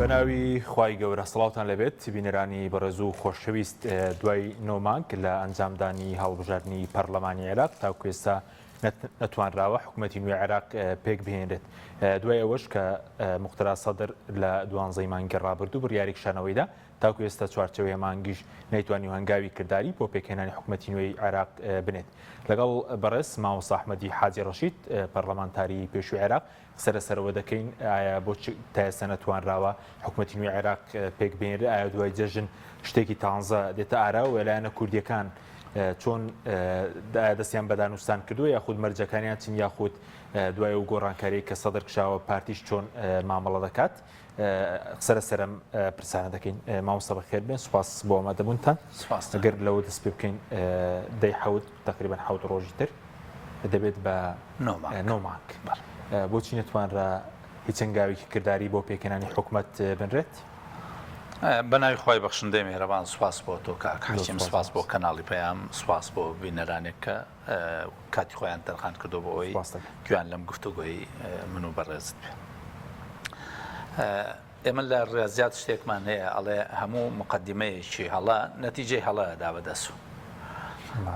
بەناوی خوای گەورە سڵاوتان لەبێت بینەرانی بەڕێز و خۆشەویست دوای 9 مانگ لە ئەنجامدانی هەڵبژاردننی پەرلەمانی عێراق تاکو ئێستا نەتوانراوە حکوومەتی نوێی عێراق پێک بهێنرێت دوای ئەوەش کە موختەرا سەدر لە 12 مانگی ڕابردوو بڕیاریکشانەوەیدا تاکو ئێستا چوارچەوەی مانگیش نەیتوانی هەنگاوی کردداری بۆ پێکهێنانی حکوومەتی نوێی عێراق بنێت لەگەڵ بەڕێز مامۆستا ئەحمەدی حاجی ڕەشید پەرلەمانتاری پێشووی عێراق سەرەوە دەکەین ئایا بۆ تا ئێستا نەتوانراوە حکوومەتی نوێی عێراق پێک بهێنرێت ئایا دوای جەژن شتێکی تازە دێتە ئارا و وێلایەنە کوردیەکان چۆن دەستیان بەدانوستان کردووە یاخود مەرجەکانیان چین یاخود دوای و گۆڕانکاری کە سەدر کشاوە پارتیش چۆن مامەڵە دەکات سەرم پرسانە دەکەین مامۆستا بەخێر بێن سوپاس بۆ ئامادەبوونتان ئەگەر لەوە دەست پێ بکەین دەی حەوت تقریبان حەوت ڕۆژی تر دەبێت بە 9 مانگ بۆچی نەتوانرا هیچ هەنگاوێکی کردداری بۆ پێکهێنانی حکوومەت بنرێت بەناوی خۆی بەخشندەی میهرەبان سوپاس بۆ تۆ کاک حەکیم سوپاس بۆ کەناڵی پەیام سوپاس بۆ بینەرانێک کە کاتی خۆیان تەرخان کردو بۆ ئەوی گویان لەم گفتوگۆی من و بەڕێزت بێ ئێمە لە ڕێزیات شتێکمان هەیە ئەڵێ هەموو مقدمەیەکی هەڵا نەتیجەی هەڵەدا بەدەسو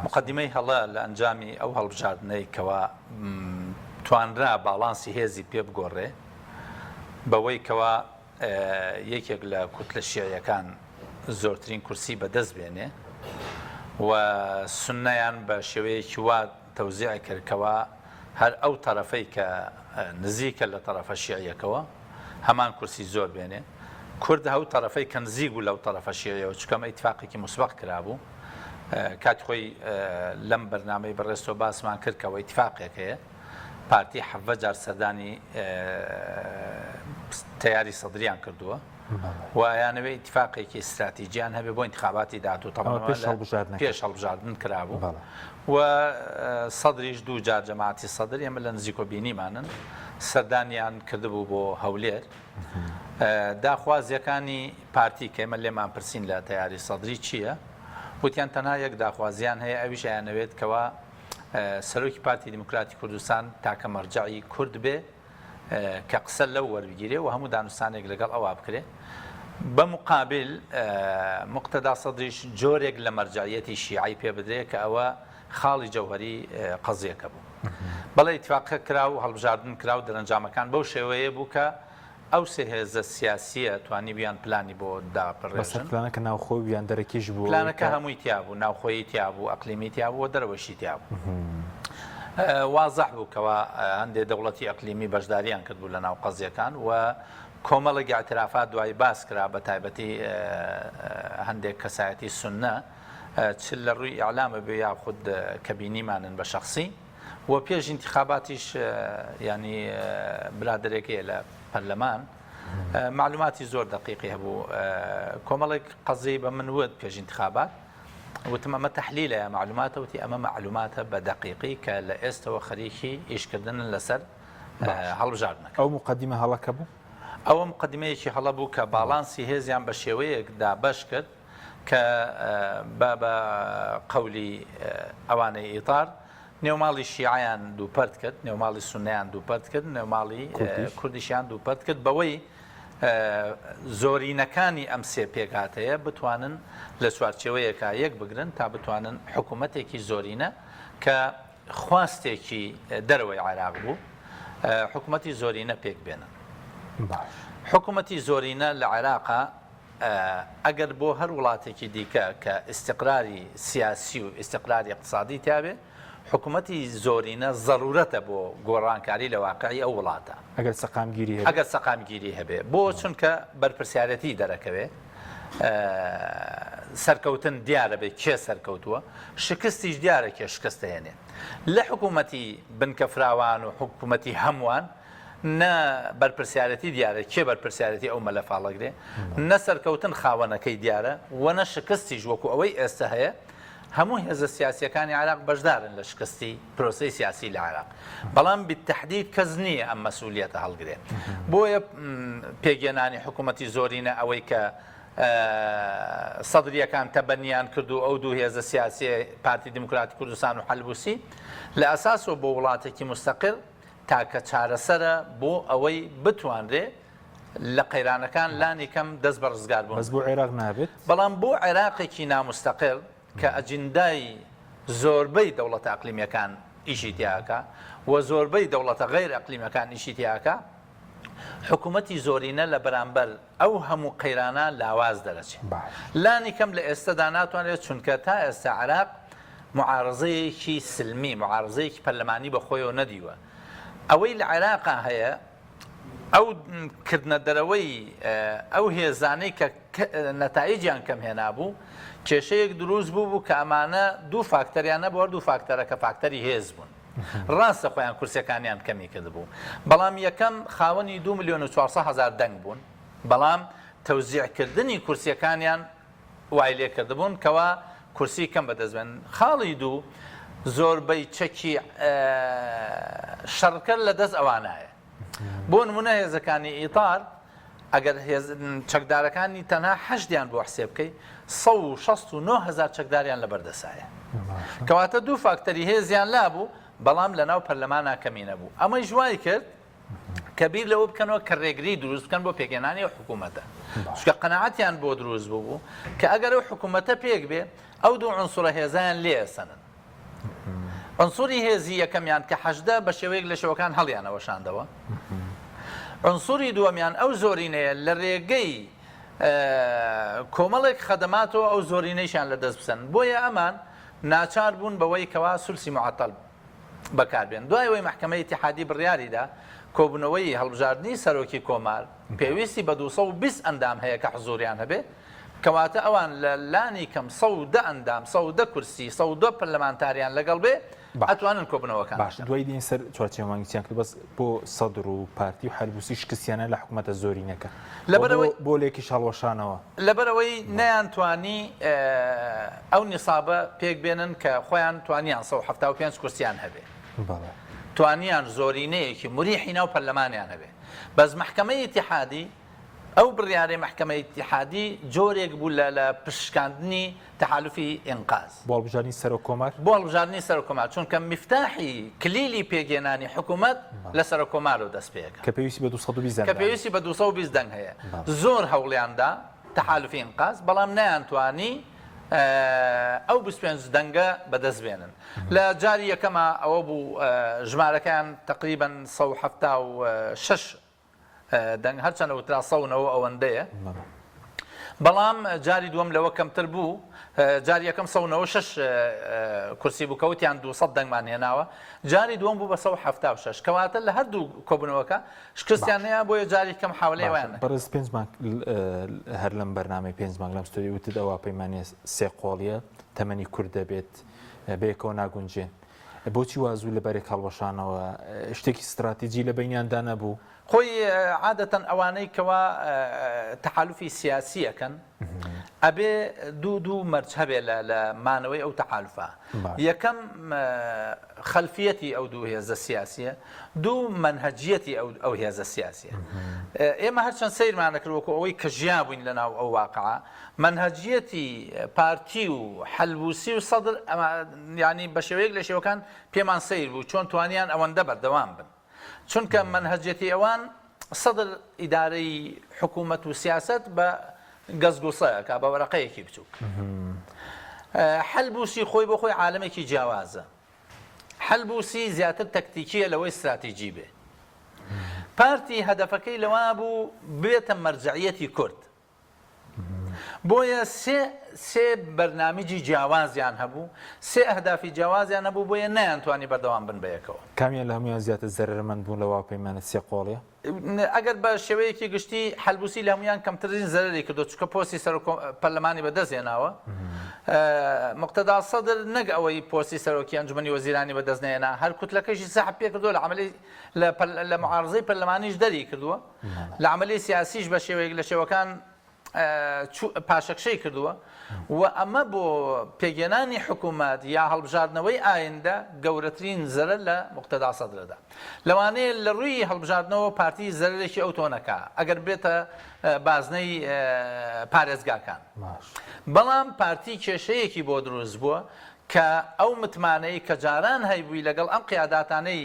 مقدمەی هەڵە لە ئەنجامی ئەو هەڵبژاردنەی کەوا توانرا باڵانسی هێزی پێ بگۆڕێ بەوەی کەوا یەکێک لە کوتلە شیعیەکان زۆرترین کورسی بەدەست بێنێ و سنەیان بە شێوەیەکی وا تەوزیع کردکەوە هەر ئەو تەرەفەی کە نزیکە لە تەرەفە شیعیەکەوە هەمان کورسی زۆر بێنێ کورد هەو تەرەفەی کە نزیک و لەو تەرەفە شیعیەوە چکەمە ئیتفاقێکی مسبەق کرابوو کاتی خۆی لەم بەرنامەی بەڕێستۆ باسمان کرد کەەوە ئیتفاقێک هەیە پارتی حەڤە جار سەردانی تیاری سەدریان کردووە و یانەوەی ئیتفاقێکی استراتیجیان هەبێ بۆ انتخاباتی داهاتوو پێش هەڵبژاردن کرابوو و سەدریش دوو جار جەماعەتی سەدر ئێمە لە نزیکۆبینیمانن سەردانیان کردبوو بۆ هەولێر داخوازیەکانی پارتی کە ئێمە لێمان پرسین لە تیاری سەدری چییە وتیان تەنها یەک داخوازیان هەیە ئەویش ئەیانەوێت کەوا سەرۆکی پارتی دیموکراتی کوردستان تاکە مەرجعی کورد بێ کە قسە لەو وەربگیرێ و هەموو دانوستانێک لەگەڵ ئەوە بکرێ بە مقابل مقتەدا سەدریش جۆرێک لە مەرجعیەتی شیعی پێ بدرێ کە ئەوە خاڵی جەوهەری قەزیەکە بوو بەڵێ ئیتفاقە کرا و هەڵبژاردن کرا و دەرەنجامەکان بەو شێوەیە بوو کە ئەو سێ هێزە سیاسیە توانی بیان پلانی بۆ داپەڕێژن پلانەکە ناوخۆیان دەرەکیش بوو پلانەکە هەمووی تیابوو ناوخۆیی تیابوو ئەقلیمی تیابوو و دەرەوەشی تیابوو وازەح بوو کەوا هەندێک دەوڵەتی ئەقلیمی بەشداریان کردبوو لە ناو قەزیەکان و کۆمەڵێکی ئاعترافات دوای باس کرا بە تایبەتی هەندێک کەسایەتی سونە چ لە ڕووی ئیعلامە بێ یاخود کە بینیمانن بە شەخسی و پێش انتخاباتیش ینی برادێکەیە لە پەرلەمان معلوماتی زۆر دقیقی هەبوو کۆمەڵێک قەزەی بە من وت پێش انتخابات وتم ئەمە تەحلیلە معلوماتە وتی ئەمە معلوماتە بە دقیقی کە لە ئێستەوە خەریکی ئیشکردن لەسەر هەڵبژاردنەکە ئەو مقدمە هەڵەکە بوو ئەوە مقدمەیەکی هەڵە بوو کە باڵانسی هێزیان بە شێوەیەکدا بەش کرد کە بە قەولی ئەوانەی ئیتار نێوماڵی شیعیان دووپەرت کرد نێوماڵی سونەیان دووپەرت کرد نێوماڵی کوردیشیان دووپەرت کرد بەوەی زۆرینەکانی ئەم سێ پێکهاتەیە بتوانن لە چوارچێوەیەکە یەک بگرن تا بتوانن حکوومەتێکی زۆرینە کە خواستێکی دەرەوەی عێراق بوو حکوومەتی زۆرینە پێک بێنن حکوومەتی زۆرینە لە عێراقا ئەگەر بۆ هەر وڵاتێکی دیکە کە ئیستیقراری سیاسی و ئیستیقراری اقتصادی تابێ حکوومەتی زۆرینە ضرورەتە بۆ گۆڕانکاری لە واقعی ئەو وڵاتە ئەگەر سەقامگیری هەبێ بۆ چونکە بەرپرسیارەتی دەرەکەوێ سەرکەوتن دیارە بێ کێ سەرکەوتووە شکستیش دیارە کێ شکست هێنێ لە حکوومەتی بنکەفراوان و حکوومەتی هەمووان نە بەرپرسیارەتی دیارە کێ بەرپرسیارەتی ئەو مەلە فاڵەگرێ نە سەرکەوتن خاوەنەکەی دیارە و نە شکستیش وەکو ئەوەی ئێستا هەیە هەموو هێزە سیاسیەکانی عێراق بەشدارن لە شکستی پرۆسەی سیاسی لە عێراق بەڵام بالتەحدید کەس نییە ئەم مەسئولیەتە هەڵگرێت بۆیە پێگێنانی حکوومەتی زۆرینە ئەوەی کە سەدریەکان تەبەنیان کردو ئەو دوو هێزە سیاسی پارتی دیموکراتی کوردستان و حەلبوسی لە ئەساسەوە بۆ وڵاتێکی مستەقل تاکە چارەسەرە بۆ ئەوەی بتوانرێ لە قەیرانەکان لانی کەم دەست بە ڕزگار بوون بەس بۆ عێراق نابێت بەڵام بۆ عێراقێکی نامستەقل کە ئەجندای زۆربەی دەوڵەتە ئەقلیمیەکان ئیشی تیاکە و زۆربەی دەوڵەتە غەیر ئەقلیمیەکان ئیشی تیاکە حکوومەتی زۆرینە لە بەرامبەر ئەو هەموو قەیرانە لاواز دەرەچێت لانی کەم لە ئێستادا ناتوانێت چونکە تا ئێستا عێراق معارزەیەکی سلمی معارزەیەکی پەرلەمانی بە خۆیەوە نەدیوە ئەوەی لە عێراقا هەیە ئەو کردنە دەرەوەی ئەو هێزانەی کە نەتایجیان کەم هێنابوو کێشەیەک دروست بوو کە ئەمانە دوو فاکتەریانە بۆ دوو فاکتەرە کە فاکتەری هێز بوون ڕاستە خۆیان کورسەکانیان کەمی کرد بوو بەڵام یەکەم خاوەنی 2,400,000 دەنگ بوون بەڵام تەوزیعکردنی کورسیەکانیان وای لێ کردبوون کەوا کورسی کەم بەدەستبێن خاڵی دوو زۆربەی چەکی شەڕکرد لە دەست ئەوانایە بۆ نمونە هێزەکانی ئیتار ئەگەر چەکدارەکانی تەنها حەشتیان بۆ حسێ بکەیت 169,000 چەکداریان لە بەردەسایە کەواتە دوو فاکتەری هێزیان لابوو بەڵام لە ناو پەرلەمانە کەمی نەبوو ئەمەی ژوای کرد کە بیر لەوە بکەنەوە کە ڕێگری دروست بکەن بۆ پێگەێنانی حکوومەتە چکە قەنەعەتیان بۆ دروست بوو کە ئەگەر ئەو حکوومەتە پێک بێ ئەو دوو عنسوڕە هێزیان لێسەنن عنسوری هێزی یەکەمیان کە حەشدە بە شێوەیەک لە شەوەکان هەڵیانەوەشاندەوە عنسوری دووەمیان ئەو زۆرینەیە لە ڕێگەی کۆمەڵێک خەدەماتەوە ئەو زۆرینەیشان لە دەست بسەن بۆیە ئەمان ناچار بوون بەوەی کەوا سولسی معەتەڵ بەکاربێن دوایەوەی محکەمەی ئیتیحادی بڕیاریدا کۆبوونەوەی هەڵبژاردننی سەرۆکی کۆمار پێویستی بە 220 ئەندام هەیە کە حزوریان هەبێ کەواتە ئەوان لە لانی کەم 110 ئەندام 110 کورسی 110 پەرلەمانتاریان لەگەڵ بێ ئەتوانن کۆبنەوەکان باش دوای دین سەر چوارچێوەمانگییان کرد بەس بۆ سەدر و پارتی و هەربوسی شکستیانە لە حکوومەتە زۆرینەکە بۆ لێکی شاڵوەشانەوە لەبەرەوەی نەیانتوانی ئەو نیسابە پێک بێنن کە خۆیان توانیان 175 کورسیان هەبێ توانیان زۆرینەیەکی مریحی ناو پەرلەمانیان هەبێ بەس محکەمەی ئیتیحادی ئەو بڕیارەی محکەمەی ئیتیحادی جۆرێک بوو لە پشکاندنی تەحالوفی ئینقاز بۆ هەڵبژاردننی سەرۆکۆمار بۆ هەڵبژاردننی سەرۆکۆمار چونکە میفتاحی کلیلی پێگێنانی حکوومەت لە سەرۆکۆمارەوە دەست پێەکە کە پێویستی بە 220 کە پێویستی بە 220 دەنگ هەیە زۆر هەوڵیاندا تەحالوفی ئینقاز بەڵام نەیانتوانی ئەو 25 دەنگە بەدەستبێنن لە جاری یەکەمە ئەوە بوو ژمارەکان تقریباً 176 دەنگ هەرچەندە وترا 100ەوە ئەوەندەیە بەڵام جاری دووەم لەوە کەمتر بوو جاری یەکەم 196 کورسی بوو کەوتیان 200 دەنگمان هێناوە جاری دووەم بوو بە 176 کەواتە لە هەردوو کۆبوونەوەکە شکستیان هەیە بۆیە جاری کەم حاولەیەوەیان بەڕێز 5 مانگ هەر لەم بەرنامەی 5 مانگ لەم ستۆری وتت ئەوە پەیمانێ سێ قۆڵیە تەمەنی کورد دەبێت بەیەکەوە ناگونجێن بۆچی وازوو لەبەرێک هەڵوەشانەوە شتێکی استراتیجی لە بینیاندا نەبوو خۆی عادەتەن ئەوانەی کەوا تەحالوفی سیاسیەکەن ئەبێ دوو مەرج هەبێ لە مانەوەی ئەو تەحالوفە یەکەم خەلفیەتی ئەو دوو هێزە سیاسیە دوو منهەجیەتی ئەو هێزە سیاسیە ئێمە هەرچەند سەیرمان نەکردوەکو ئەوەی کە ژیا بووین لەناو ئەو واقعە منهەجیەتی پارتی و حەلبوسی و سەدر ینی بە شێوەیەک لە شێوەکان پێمان سەیر بوو چۆن توانیان ئەوەندە بەردەوام بن چونکە منهەجەتی ئەوان سەدر ئیدارەی حکوومەت و سیاست بە گەزگوسەیەکە بە وەرەقەیەکی بچووک حەلبوسی خۆی بۆ خۆی عالەمێکی جیاوازە حەلبوسی زیاتر تەکتیکیە لەوەی استراتیجی بێ پارتی هەدەفەکەی لەوە بوو بێتە مەرجعیەتی کورد بۆیە سێ بەرنامجی جیاوازیان هەبوو سێ ئەهدافی جیاوازیان هەبوو بۆیە نەیانتوانی بەردەوام بن بەیەکەوە کامیان لە هەمویان زیاتر زەرمەند بوون لە واپەیمانە سێ قۆڵیە ئەگەر بە شێوەیەکی گشتی حەلبوسی لە هەمویان کەمترین زەرری کردو چکە پۆستی پەرلەمانی بەدەستێناوە مقتەدا سەدر نەک ئەوەی پۆستی سەرۆکی ئەنجومەنی وەزیرانی بەدەستنێنا هەر کوتلەکەشی سەحب پێ کردووە لە معارزەی پەرلەمانیش دەری کردووە لە عملی سیاسیش بە شێوەیەک لە شێوەکان پاشەکشەی کردووە و ئەمە بۆ پێگەێنانی حکوومەت یا هەڵبژاردنەوەی ئایندە گەورەترین زەرەر لە مقتەدا سەدرەدا لەوانەیە لە ڕووی هەڵبژاردنەوە پارتی زەرێکی ئەو تۆنەکە ئەگەر بێتە بازنەی پارێزگاکان بەڵام پارتی کێشەیەکی بۆ دروست بووە کە ئەو متمانەی کە جاران هەیبووی لەگەڵ ئەم قیاداتانەی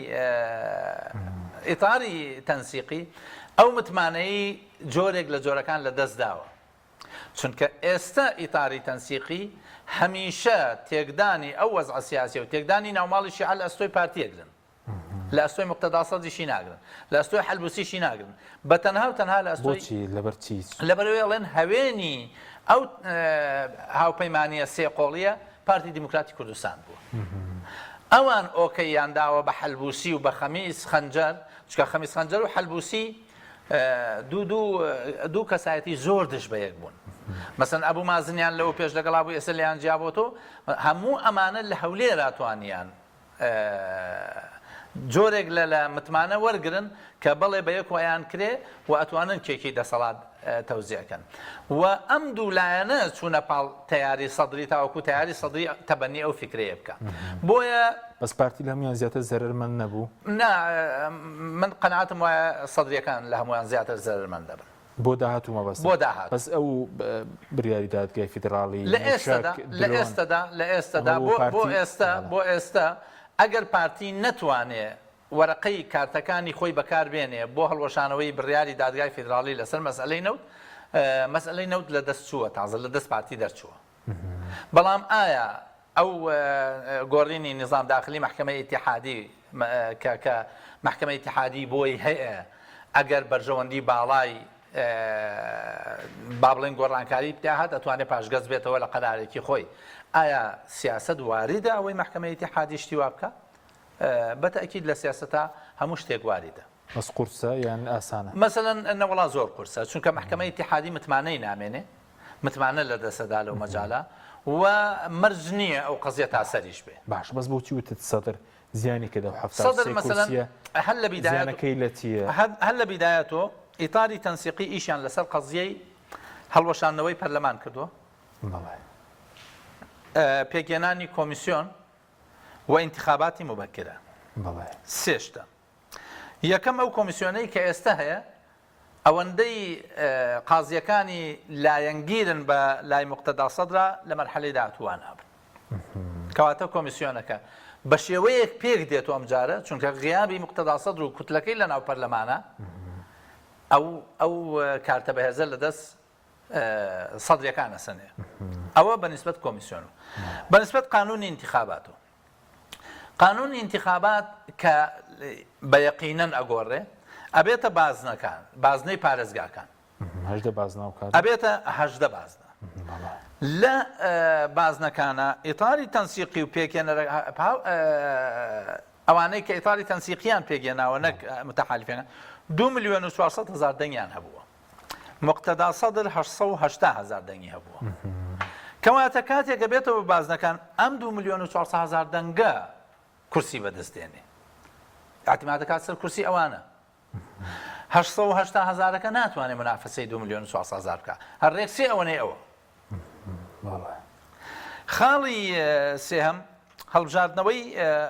ئیتاری تەنسیقی ئەو متمانەی جۆرێک لە جۆرەکان لە دەست داوە چونکە ئێستا ئیتاری تەنسیقی هەمیشە تێکدانی ئەو وەزع سیاسی و تێکدانی ناوماڵی شیعە لە ئەستۆی پارتیەگرن لە ئەستۆی مقتەدا سەدریشی ناگرن لە ئەستۆی حەلبوسیشی ناگرن بە تەنها و تەنها لە ئەستۆی لەبەرەوەی ئەڵێن هەوێنی ئەو هاوپەیمانیە سێقۆڵیە پارتی دیموکراتی کوردستان بووە ئەوان ئۆکەییان داوە بە حەلبوسی و بە خەمیس خەنجەر چکە خەمیس خەنجەر و حەلبوسی دوو کەسایەتی زۆر دژ بە یەک بوون مەسەن ئەبوو مازنیان لەوە پێش لەگەڵا بوو ئێستا لێیان جیابۆتەوە هەموو ئەمانە لە هەولێرا توانیان جۆرێک لە متمانە وەرگرن کە بەڵێ بە یەک وایان کرێ و ئەتوانن کێکی دەسەڵات تەوزیەکەن و ئەم دوو لایەنە چوونە پاڵ تەیاری سەدری تاوەکو تەیاری سەدری تەبەنی ئەو فکرەیە بکە بۆیە بەس پارتی لە هەمویان زیاتر زەرمەند نەبوو من قەناعەتم وایە سەدریەکان لە هەمویان زیاتر زەرمەند دەبن بۆ داهاتوو مەبەست بۆ داهات بەس ئەو بڕیاری دادگای فیدراڵی لە ئێستادا بۆ ئێستا ئەگەر پارتی نەتوانێ وەرەقەی کارتەکانی خۆی بەکاربێنێ بۆ هەڵوەشانەوەی بڕیاری دادگای فیدراڵی لەسەر مەسئلەی نەوت لە دەست چووە تازە لە دەست پارتی دەرچووە بەڵام ئایا ئەو گۆڕینی نظام داخلی محکمەی ئیتیحادی کە محکمەی ئیتیحادی بۆی هەیە ئەگەر بەرژەوەندی باڵای با بڵێن گۆڕانکاری بداهات ئەتوانێت پاشگەز بێتەوە لە قەرارێکی خۆی ئایا سیاست واریدە ئەوەی محکمەی ئیتیحادی شتی وا بکە بەتەکید لە سیاسەتا هەموو شتێک واریدە بەس قورسە یان ئاسانە مەسەلەن نەوەڵا زۆر قورسە چونکە محکمەی ئیتیحادی متمانەی نامێنێ متمانە لە دەسەدا لەو مەجاالە و مەرج نییە ئەو قەزیە تا سەریش بێ باش بەس بۆچی وتت سەدر زیانی کە سەدر مەسەلەن هەر لە بیدایەتەوە ئیتاری تەنسیقی ئیشیان لەسەر قەزیەی هەڵوەشانەوەی پەرلەمان کردووە پێگێنانی کۆمیسیۆن و انتخاباتی مبەکرە سێشتە یەکەم ئەو کۆمیسیۆنەی کە ئێستا هەیە ئەوەندەی قازیەکانی لایەنگیرن بە لای مقتەدا سەدرا لە مەرحەلەی داهاتووان هەبن کەواتە کۆمیسیۆنەکە بە شێوەیەک پێک دێتەوە ئەم جارە چونکە غیابی مقتەدا سەدر و کوتلەکەی لە ناو پەرلەمانە ئەو کارتە بەهێزە لە دەست سەدرەکانە سەنێ ئەوە بەنسبەت کۆمیسیۆن و بەنسبەت قانونی انتخابات و قانونی انتخابات کە بە یەقینەن ئەگۆڕێ ئەبێتە بازنەکان بازنەی پارێزگاکان ئەبێتە 18 بازنە لە بازنەکانە ئیتاری تەنسیقی و پێکێنەرە ئەوانەی کە ئیتاری تەنسیقیان پێگێناوە نەک متەحالیفێنە 2,400,000 دەنگیان هەبووە مقتەدا سەدر 880,000 دەنگی هەبووە کەواتە کاتێک بێتەوە بازنەکان ئەم 2,400,000 دەنگە کورسی بەدەستێنێ اعتیماد دەکات سەر کورسی ئەوانە 880,000ەکە ناتوانێت منافسەی 2,400,000 بکە هەر ڕێکسی ئەوەنەی ئەوە خاڵی سێهەم هەڵبژاردنەوەی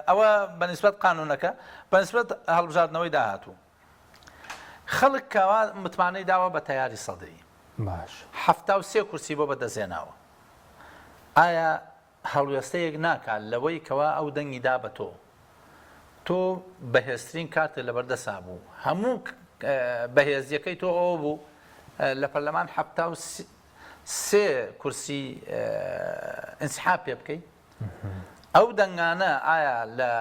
ئەوە بەنسبەت قانونەکە بەنسبەت هەڵبژاردنەوەی داهاتوو خەڵک کەوا متمانەی داوە بە تەیاری سەدری باش 73 کورسی بۆ بەدەستێناوە ئایا هەڵوێستەیەک ناکات لەوەی کەوا ئەو دەنگی دا بە تۆ بەهێزترین کارتێک لەبەردەسا بوو هەموو بەهێزیەکەی تۆ ئەوە بوو لە پەرلەمان 73 کورسی ئینسحاب پێ بکەیت ئەو دەنگانە ئایا لە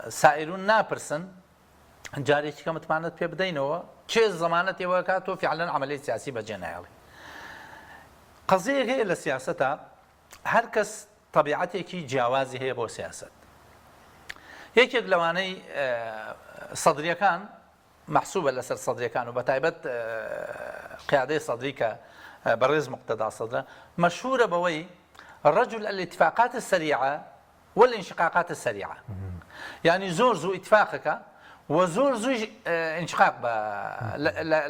سائرون ناپرسن جارێکی کە متمانەت پێ بدەینەوە چێ زەمانەت ئێوە کات تۆ فیعلەن عەمەلەی سیاسی بەجێ نایڵی قەزەیەک هەیە لە سیاسەتە هەر کەس طبیعەتێکی جیاوازی هەیە بۆ سیاست یەکێک لەوانەی سەدریەکان مەحسوبە لەسەر سەدریەکان و بەتایبەت قیادەی سەدری کە بەڕێز مقتەدا سەدرە مەشهورە بەوەی الرجل الاتفاقات السريعة والانشقاقات السريعة يعني زور زو اتفاقك وزور زو انشقاق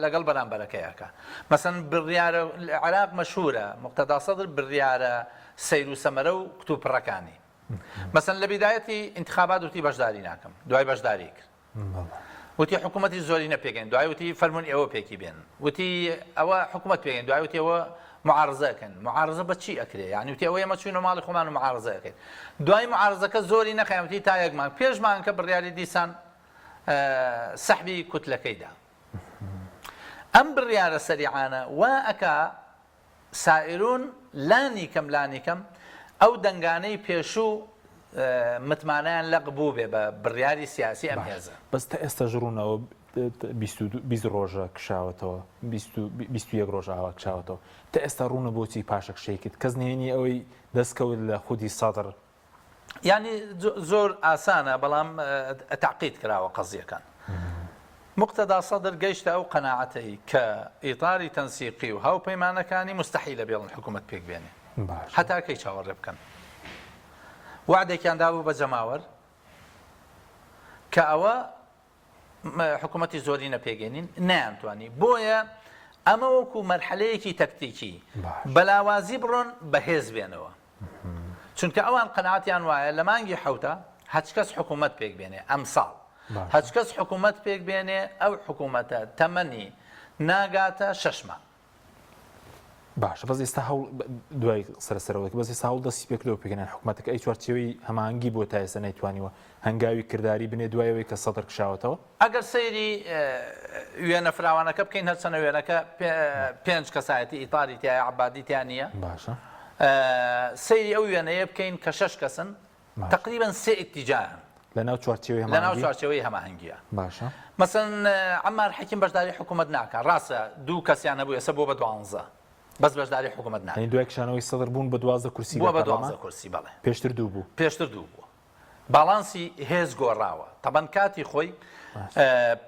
لقلب بركياك مثلا بالريارة العراق مشهورة مقتدا صدر بالريارة سير وسمرة وكتب الركاني مثلا لبداية انتخابات وتي بشداري ناكم دعاي بشداريك وتي حكومة الزولينا بيجين دعاي وتي فرمون ايوه بيكي بين وتي اوا حكومة بيجين دعاي وتي اوا معارضه كان معارضه بچی اكري يعني وتي اوه ما چونو مال خو من معارضه اكري دوای معارضه ک زوري نه قيمتي تايق ما پیش ما انك بالريالي ديسان سحبي كتله كيدا ئەم بڕیارە سەریعانە وا ئەکا سائرون لانی کەم ئەو دەنگانەی پێشوو متمانیان لەق بوو بێ بە بڕیاری سیاسی ئەم هێزە. بەس تا ئێستا ژڕوونەوە 20 ڕۆژە کشاوەتەوە 21 ڕۆژ ئاوا کشاوەتەوە تا ئێستا ڕوونە بۆچی پاشە کشەیەکت کەس نێنی ئەوەی دەستکەوت لە خودی سەدر یعنی زۆر ئاسانە بەڵام تاقیت کراوە قەزیەکان. مقتەدا سەدر گەیشتە ئەو قەناعەتەی کە ئیطاری تەنسیقی و هاوپەیمانەکانی مستەحیلە بێڵن حکوومەت پێک بێنێ هەتا کەی چاوەڕێ بکەن. وعدێکیان دابوو بە جەماوەر کە ئەوە حکوومەتی زۆری نەپێگەێنین نەیانتوانی بۆیە ئەمە وەکو مەرحەلەیەکی تەکتیکی بەلاوازی بڕۆن بەهێز بێنەوە چونکە ئەوان قەناعەتیان وایە لە مانگی حەوتە هەچ کەس حکوومەت پێک بێنێ ئەم ساڵ هەچ کەس حکوومەت پێک بێنێ ئەو حکوومەتە تەمەنی ناگاتە 6 مانگ. باشە بەس ئێستا هەوڵ دوای سەرسەرەوەی بەس ئێستا هەوڵ دەستی پێکرەوە پێکەنە حکوومەتەکە ئەی چوارچێوەی هەماهەنگی بۆ تا ئێستا نەیتوانیوە هەنگاوی کردداری بنێ دوایەوەی کە سەدر کشاوەتەوە. ئەگەر سەیری وێنە فراوانەکە بکەین هەرچەنە وێنەکە 5 کەسایەتی ئیطاری تایە عەبادی تیان نییە باشە سەیری ئەو وێنەیە بکەین کە 6 کەسن تقریبا 3 ئیتیجاهن لەناو چوارچێوەی هەماهەنگیە. باشە مەسەن عەمار حەکیم بەشداری حکوومەت ناکات ڕاستە 2 کەسیان نەبوو ئێستا بۆ بە 12 بەس بەشداری حکوومەت ناکات. دوای کشانەوەی سەدر بوون بە 12 کورسی بووە بە 12 کورسی بەڵێ پێشتر دوو بوو پێشتر دوو بووە باڵانسی هێز گۆڕاوە تەبەن کاتی خۆی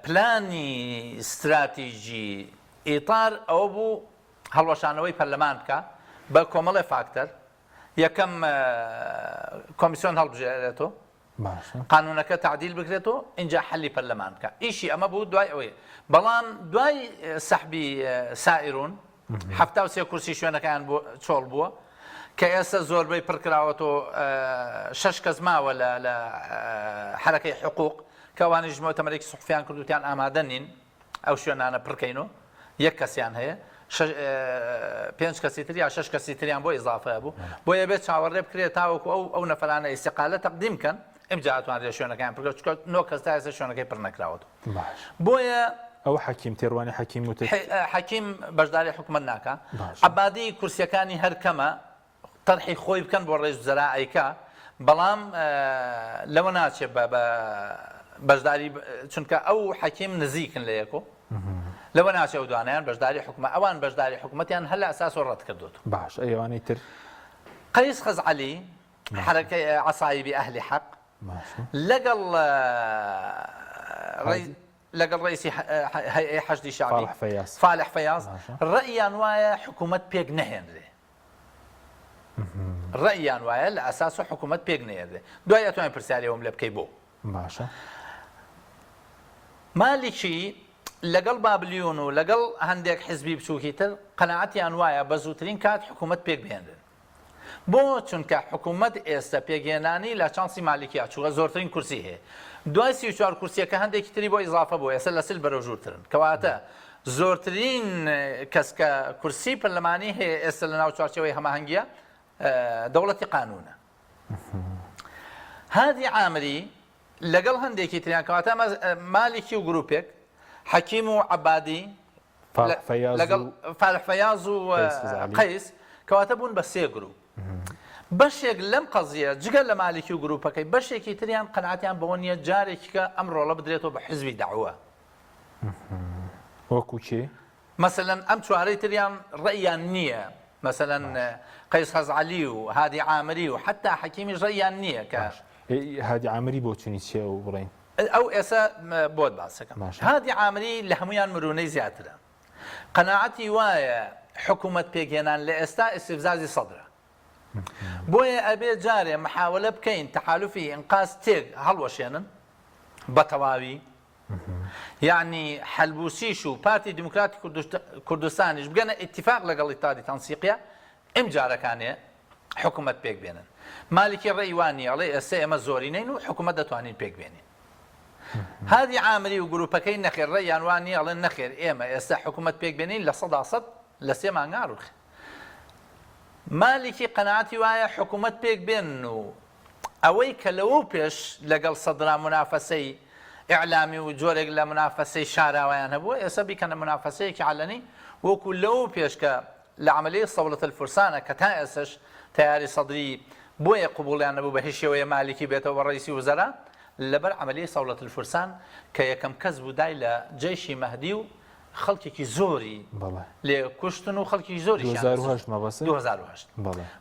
پلانی استراتیژی ئیطار ئەوە بوو هەڵوەشانەوەی پەرلەمان بکە بە کۆمەڵی فاکتەر یەکەم کۆمیسیۆن هەڵبژێرێتەوە قانونەکە تعدیل بکرێتەوە اینجا حەلی پەرلەمان بکە ئیشی ئەمە بوو دوای ئەوەیە بەڵام دوای سەحبی سائرون 73 کورسی شوێنەکەیان چۆڵ بووە کە ئێستا زۆربەی پڕکراوەتەوە 6 کەس ماوە لە حرەکەی حقوق کەوانی ژمۆتەمەرێکی سوحفیان کردوتیان ئامادە نین ئەو شوێنانە پڕکەینەوە یەک کەسیان هەیە 5 کەسی تر یا 6 کەسی تریان بۆ ئیزافە بوو بۆیە بێت چاوەڕێ بکرێت تاوەکو ئەو نەفرانە ئیستیقالە تەقدیم بکەن ئیمجاتوانێت شوێنەکەیان پڕکە چکە 9 کەس تا ئێستا شوێنەکەی پڕ نەکراوەتەوە بۆیە ئەو حەکیم تێڕوانی حەکیم وتە حەکیم بەشداری حکوومەت ناکە عەبادی کورسیەکانی هەر کەمە تەرحی خۆی بکەن بۆ ڕێز وزەرا ئەیکا بەڵام لەوە ناچێت بە بەشداری چونکە ئەو حەکیم نزیکن لە یەکۆ لەوە ناچێت و دوانیان بەشداری حکومە ئەوان بەشداری حکوومەتیان هەر لە ئەساس و ڕەت کردوت. باش ئەوانەی تر قەیس خەزعەلی حرەکەی عەسایبی ئەهلی حەق لەگەڵ ڕئیسی هەیئەی حەشدی شەعبی فالح فەیاز ڕەئیان وایە حکوومەت پێک نەهێنرێ ڕەئیان وایە لە ئەساس و حکوومەت پێک نەهێنرێ دوای ئەتوانین پرسیارەوەم لێ بکەی بۆ باشە مالیکی لەگەڵ بابلیون و لەگەڵ هەندێک حزبی بچووکی تر قەناعەتیان وایە بە زووترین کات حکوومەت پێک بهێنرێن بۆ چونکە حکوومەت ئێستا پێگێنانی لە چانسی مالیکیا چووە زۆرترین کورسی هەیە دوای 34 کورسیەکە هەندێکی تری بۆ ئیزافە بوو ئێستا لە سل بەرەو ژوورترن کەواتە زۆرترین کەس کە کورسی پەرلەمانی هەیە ئێستا لە ناو چوارچێوەی هەماهەنگیە دەوڵەتی قانونە. هادی عامری لەگەڵ هەندێکی تریان کەواتە مالیکی و گروپێک حەکیم و عەبادی لەگەڵ فالح فەیاز و قەیس کەواتە بوون بە 3 گروپ بەشێک لەم قەزیە جگە لە مالیکی و گروپەکەی بەشێکی تریان قەناعەتیان بەوە نییە جارێکی کە ئەم ڕۆڵە بدرێتەوە بە حزبی داعوە وەکو چێ مەسەلەن ئەم چوارەی تریان ڕەئیان نییە مەسەلەن قەیس خەزعەلی و هادی عامری و حتا حەکیمی ڕەئیان نییە کە هادی عامری بۆ چنی چێ و بڵێن ئەو ئێستا بۆت باسەکەم هادی عامری لە هەمویان مرونەی زیاترە قەناعەتی وایە حکوومەت پێکهێنان لە ئێستا ئیستیفزازی سەدرە بۆیە ئەبێ جارێ محاولە بکەین تەحالوفی ئینقاز تێک هەڵوەشێنن بە تەواوی یعنی حەلبوسیش و پارتی دیموکراتی کوردستانیش بگەنە ئیتیفاق لەگەڵ ئیتاری تەنسیقیە ئەم جارەکانێ حکوومەت پێک بێنن مالکی ڕێیوانی ئەڵێ ئێستا ئێمە زۆرینەین و حکوومەت دەتوانین پێک بێنین هادی عامری و گروپەکەی نەخێر ڕێیان وانی ئەڵێن نەخێر ئێمە ئێستا حکوومەت پێک بێنین لە 100% لە 3 مانگ ئاڕوخ مالکی قەناعەتی وایە حکوومەت پێک بێن و ئەوەی کە لەوە پێش لەگەڵ سەدرا منافەسەی ئیعلامی و جۆرێک لە منافەسەی شاراوایان هەبووە ئێستا بیکەنە منافەسەیەکی علەنی وەکو لەو پێشکە لە عملەی سەولەت الفورسانە کە تا ئێسش تیاری سەدری بۆیە قبوڵیان نەبوو بە هیچ شێوەیە مالکی بێتەوە بە ڕئیسی وزەرا لەبەر عملەی سەولەت الفورسان کە یەکەم کەس بوو دای لە جێشی مەهدی و خەڵکێکی زۆری لێ کوشتن و خەڵکی زۆری 2008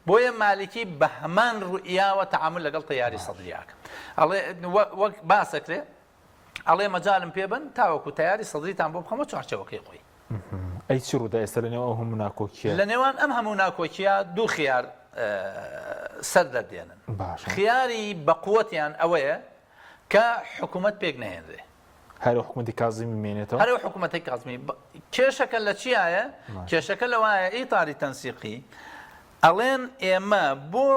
بۆیە مالکی بە هەمان ڕوئیاوە تەعامل لەگەڵ تیاری سەدریاکە ئەڵێ وەک باسەکرێ ئەڵێ مەجالم پێبن تاوەکو تیاری سەدریتان بۆ بخەمە چوارچەوەکەی خۆی ئەی چی ڕوودا ئێستا لە نێوان هەموو ناکۆکیە لە نێوان ئەم هەموو ناکۆکیە دوو خیار سەر دەردێنن خیاری بەقووەتیان ئەوەیە کە حکوومەت پێک نەهێنرێ هەرو حکوومەتی کازمی مێنێتەوە هەرو حکوومەتی کازمی کێشەکە لە چیایە کێشەکە لەوایە ئیتاری تەنسیقی ئەڵێن ئێمە بۆ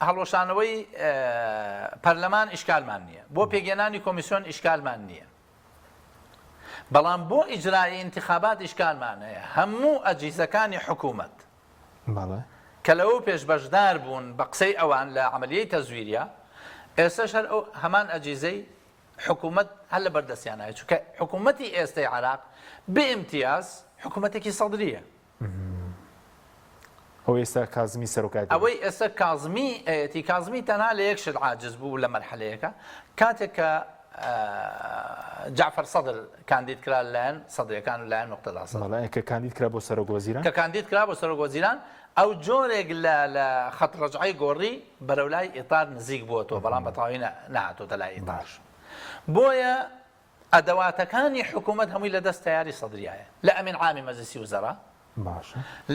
هەڵۆشانەوەی پەرلەمان ئیشکالمان نییە بۆ پێگەێنانی کۆمیسیۆن ئیشکالمان نییە بەڵام بۆ ئیجرای انتخابات ئیشکالمان هەیە هەموو ئەجیزەکانی حکوومەت کە لەوە پێش بەشدار بوون بە قسەی ئەوان لە عملیەی تەزویریە ئێستاش هەر ئەو هەمان ئەجیزەی حکوومەت هەر لە بەردەستیانایە چونکە حکوومەتی ئێستای عراق بئیمتیاز حکوومەتێکی سەدریە ئەو ئێستا کازمی سەرۆکاتی ئەوەی ئێستا کازمی تەنها لە یەک شت عاجز بوو لە مەرحەلەیەکە کاتێک کە جعفر سەدر کاندید کرا لەلایەن سەدرەکان و لایەن مقتەدا سەدر کە کاندید کرا بۆ سەرۆک وەزیران کە کاندید کرا بۆ سەرۆک وەزیران ئەو جۆرێک لە خەت ڕەجعەی گۆڕی بەرەولای ئیتار نزیک بووەوە بەڵام بەتەواوی نەهاتۆتە لای ئیتار بۆیە ئەدەواتەکانی حکوومەت هەمووی لە دەست تیاری سەدریایە لە ئەمین عامی مەجلیسی وزەرا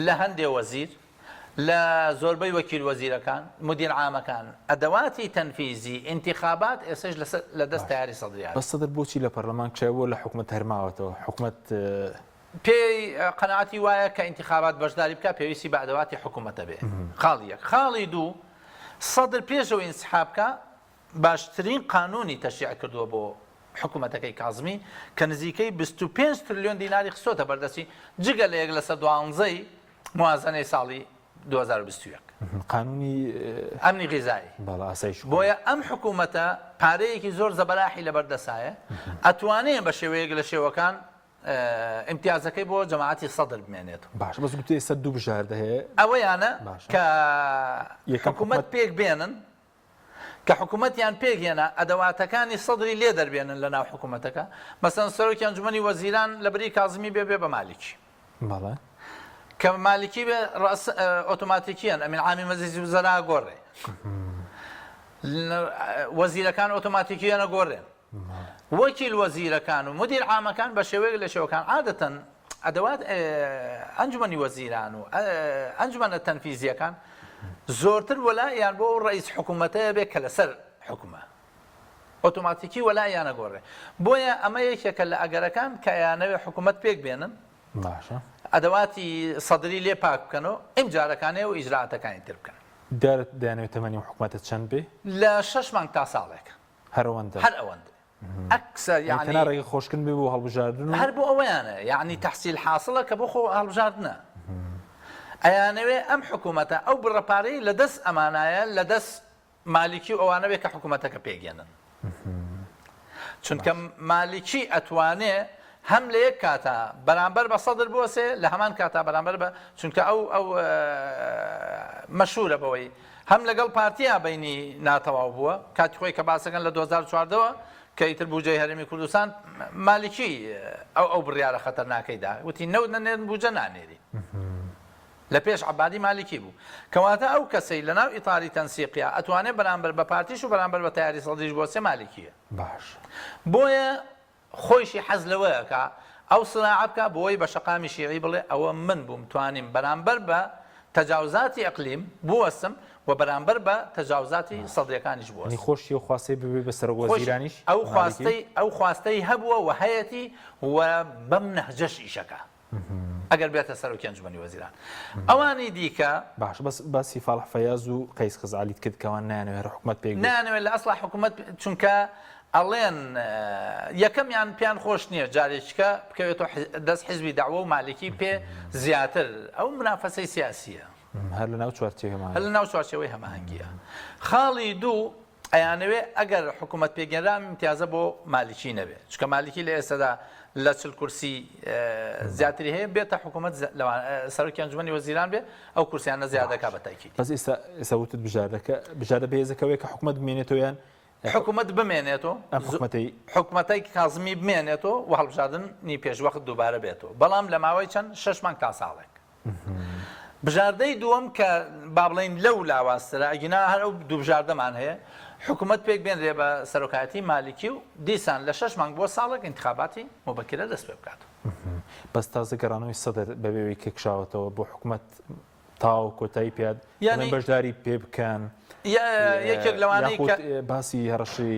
لە هەندێ وەزیر لە زۆربەی وەکیل وەزیرەکان مدیر عامەکان ئەدەواتی تەنفیزی انتخابات ئێستش لە دەست تیاری سەدریایە بە سەدر بۆچی لە پەرلەمان کشایەوە لە حکوومەت هەرماوەتەوە حکوومەت پێی قەناعەتی وایە کە انتخابات بەشداری بکە پێویستی بە ئەدەواتی حکوومەتە بێ خاڵی یەک خاڵی دوو سەدر پێشەوە ئینسحاب بکە باشترین قانونی تەشریع کردووە بۆ حکوومەتەکەی کازمی کە نزیکەی 25 تریلیۆن دیناری خستۆتە بەردەستی جگە لە یەک لەسەر دوانزەی موازنەی ساڵی 2021 قانونی ئەمنی غیزایی بۆیە ئەم حکوومەتە پارەیەکی زۆر زەبەراحی لە بەردەسایە ئەتوانێت بە شێوەیەک لە شێوەکان امتیازەکەی بۆ جەماعەتی سەدر بمێنێت باش بەس گوتێ ئێستا دوو بژاردە هەیە ئەوەیانە کە حکوومەت پێک بێنن کە حکوومەتیان پێگێنە ئەدەواتەکانی سەدری لێ دەربێنن لە ناو حکوومەتەکە مەسەن سەرۆکی ئەنجومەنی وەزیران لە بەری کازمی بێ بە مالکی کە مالکی بێ ئۆتۆماتیکیان ئەمین عامی مەجلیسی وزەرا گۆڕێ وەزیرەکان ئۆتۆماتیکیانە گۆڕێن وەکیل وەزیرەکان و مدیر عامەکان بە شێوەیەک لە شێوەکان عادەتەن ئەدەوات ئەنجومەنی وەزیران و ئەنجومەنە تەنفیزیەکان زۆرتر وەلایان بۆ ڕئیس حکوومەتەیە بێ کە لەسەر حکوومە ئۆتۆماتیکی وەلایانە گۆڕێ بۆیە ئەمە یەکێکە لە ئەگەرەکان کە یانەوێ حکوومەت پێک بێنن ئەدەواتی سەدری لێ پاک بکەنەوە ئیمجارەکانێ و ئیجراعاتەکانی تر بکەن دەیانەوێت تەمەنی حکوومەتە چەند بێ لە 6 مانگ تا ساڵێک هەر ئەوەندە ئەکسەر یعنی ڕێگە خۆشکن بێ بۆ هەڵبژاردن هەر بۆ ئەوەیانە یعنی تەحسیل حاصلە کە بۆ خۆ هەڵبژاردنە ئەیانەوێ ئەم حکوومەتە ئەو بڕەپارەی لە دەست ئەمانایە لە دەست مالکی و ئەوانەوێ کە حکوومەتەکە پێگێنن چونکە مالکی ئەتوانێ هەم لە یەک کاتە بەرامبەر بە سەدر بۆسێ لە هەمان کاتا بەرامبەر بە چونکە ئەو مەشهورە بەوەی هەم لەگەڵ پارتیا بینی ناتەواو بووە کاتی خۆی کە باسەکەن لە 2014ەوە کە ئیتر بوجەی هەرێمی کوردستان مالکی ئەو بڕیارە خەتەرناکەیدا وتی نەوت نەنێن بوجە نانێری لە پێش عەبادی مالکی بوو کەواتە ئەو کەسەی لە ناو ئیتاری تەنسیقیا ئەتوانێت بەرامبەر بە پارتیش و بەرامبەر بە تیاری سەدریش بۆسێ مالکیە باش بۆیە خۆیشی حەز لەوەیەکە ئەو سراعە بکە بۆی بە شەقامی شیعی بڵێ ئەوە من بووم توانیم بەرامبەر بە تەجاوزاتی ئەقلیم بوەستم و بەرامبەر بە تەجاوزاتی سەدرەکانیش بووە خۆشی و خواستی ببێ بە سەرۆک وەزیرانیش ئەو خواستەی هەبووە و هەیەتی و بەم نەهجەش ئیشەکە ئەگەر بێتە سەرۆکی ئەنجومەنی وەزیران ئەوانی دیکە باش بەس باسی فاڵح فەیاز و قەیس خزعەلیت کرد کەوان نایانەوێت حکوومەت پێک نایانەوێت لە ئەسڵا حکوومەت چونکە ئەڵێن یەکەمیان پیان خۆش نییە جارێکیکە بکەوێتەوە دەست حیزبی داوە و مالکی پێ زیاتر ئەو منافەسەی سیاسیە هەر لە ناو چوارچێوەی چوارچێوەی هەماهەنگیە خاڵی دوو ئەیانەوێ ئەگەر حکوومەت پێگەنرا امتیازە بۆ مالیکی نەبێت چکە مالیکی لە ئێستادا لە 40 کورسی زیاتری هەیە بێتە حکوومەت سەرۆکی ئەنجومەنی وەزیران بێ ئەو کورسیانە زیادەکە بە تاکید. بەس ئێستا وتت بژارە بەهێزەکەوەی کە حکوومەت بمێنێتەوە یان حکوومەت بمێنێتەوە حکوومەتەی کازمی بمێنێتەوە و هەڵبژاردننی پێشوەخت دووبارە بێتەوە بەڵام لە ماوەی چەند 6 مانگ تا ساڵێک. بژاردەی دووەم کە با بڵین لەو لاوااسترا ئەگینا هەر ئەو دوو بژاردەمان هەیە حکوومەت پێک بێنرێ بە سەرۆکایەتی مالیکی و دیسان لە 6 مانگ بۆ ساڵێک انتخاباتی مبەکرە دەست پێ بکات. بەس تازە گەڕانەوەی سەدر بەبێەوەی کێکشاوەتەوە بۆ حکوومەت تاو کۆتایی پێات یان بەشداری پێ بکەن یەکێک لەوانەی باسی هەڕەشی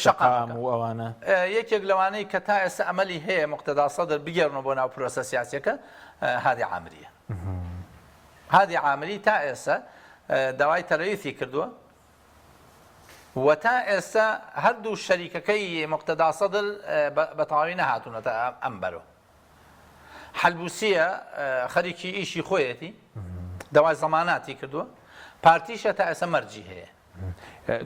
شەقام و ئەوانە یەکێک لەوانەی کە تا ئێستا ئەمەلی هەیە مقتەدا سەدر بگەڕنەوە بۆ ناو پرۆسە سیاسیەکە هادی عامریە. هادی عامری تا ئێستا داوای تەرەویفی کردووە و تا ئێستا هەردوو شەریکەکەی مقتەدا سەدر بە تەواوی نەهاتوونەتە ئەم بەرەوە. حەلبوسیە خەریکی ئیشی خۆیەتی داوای زەماناتی کردووە پارتیشە تا ئێستا مەرجی هەیە.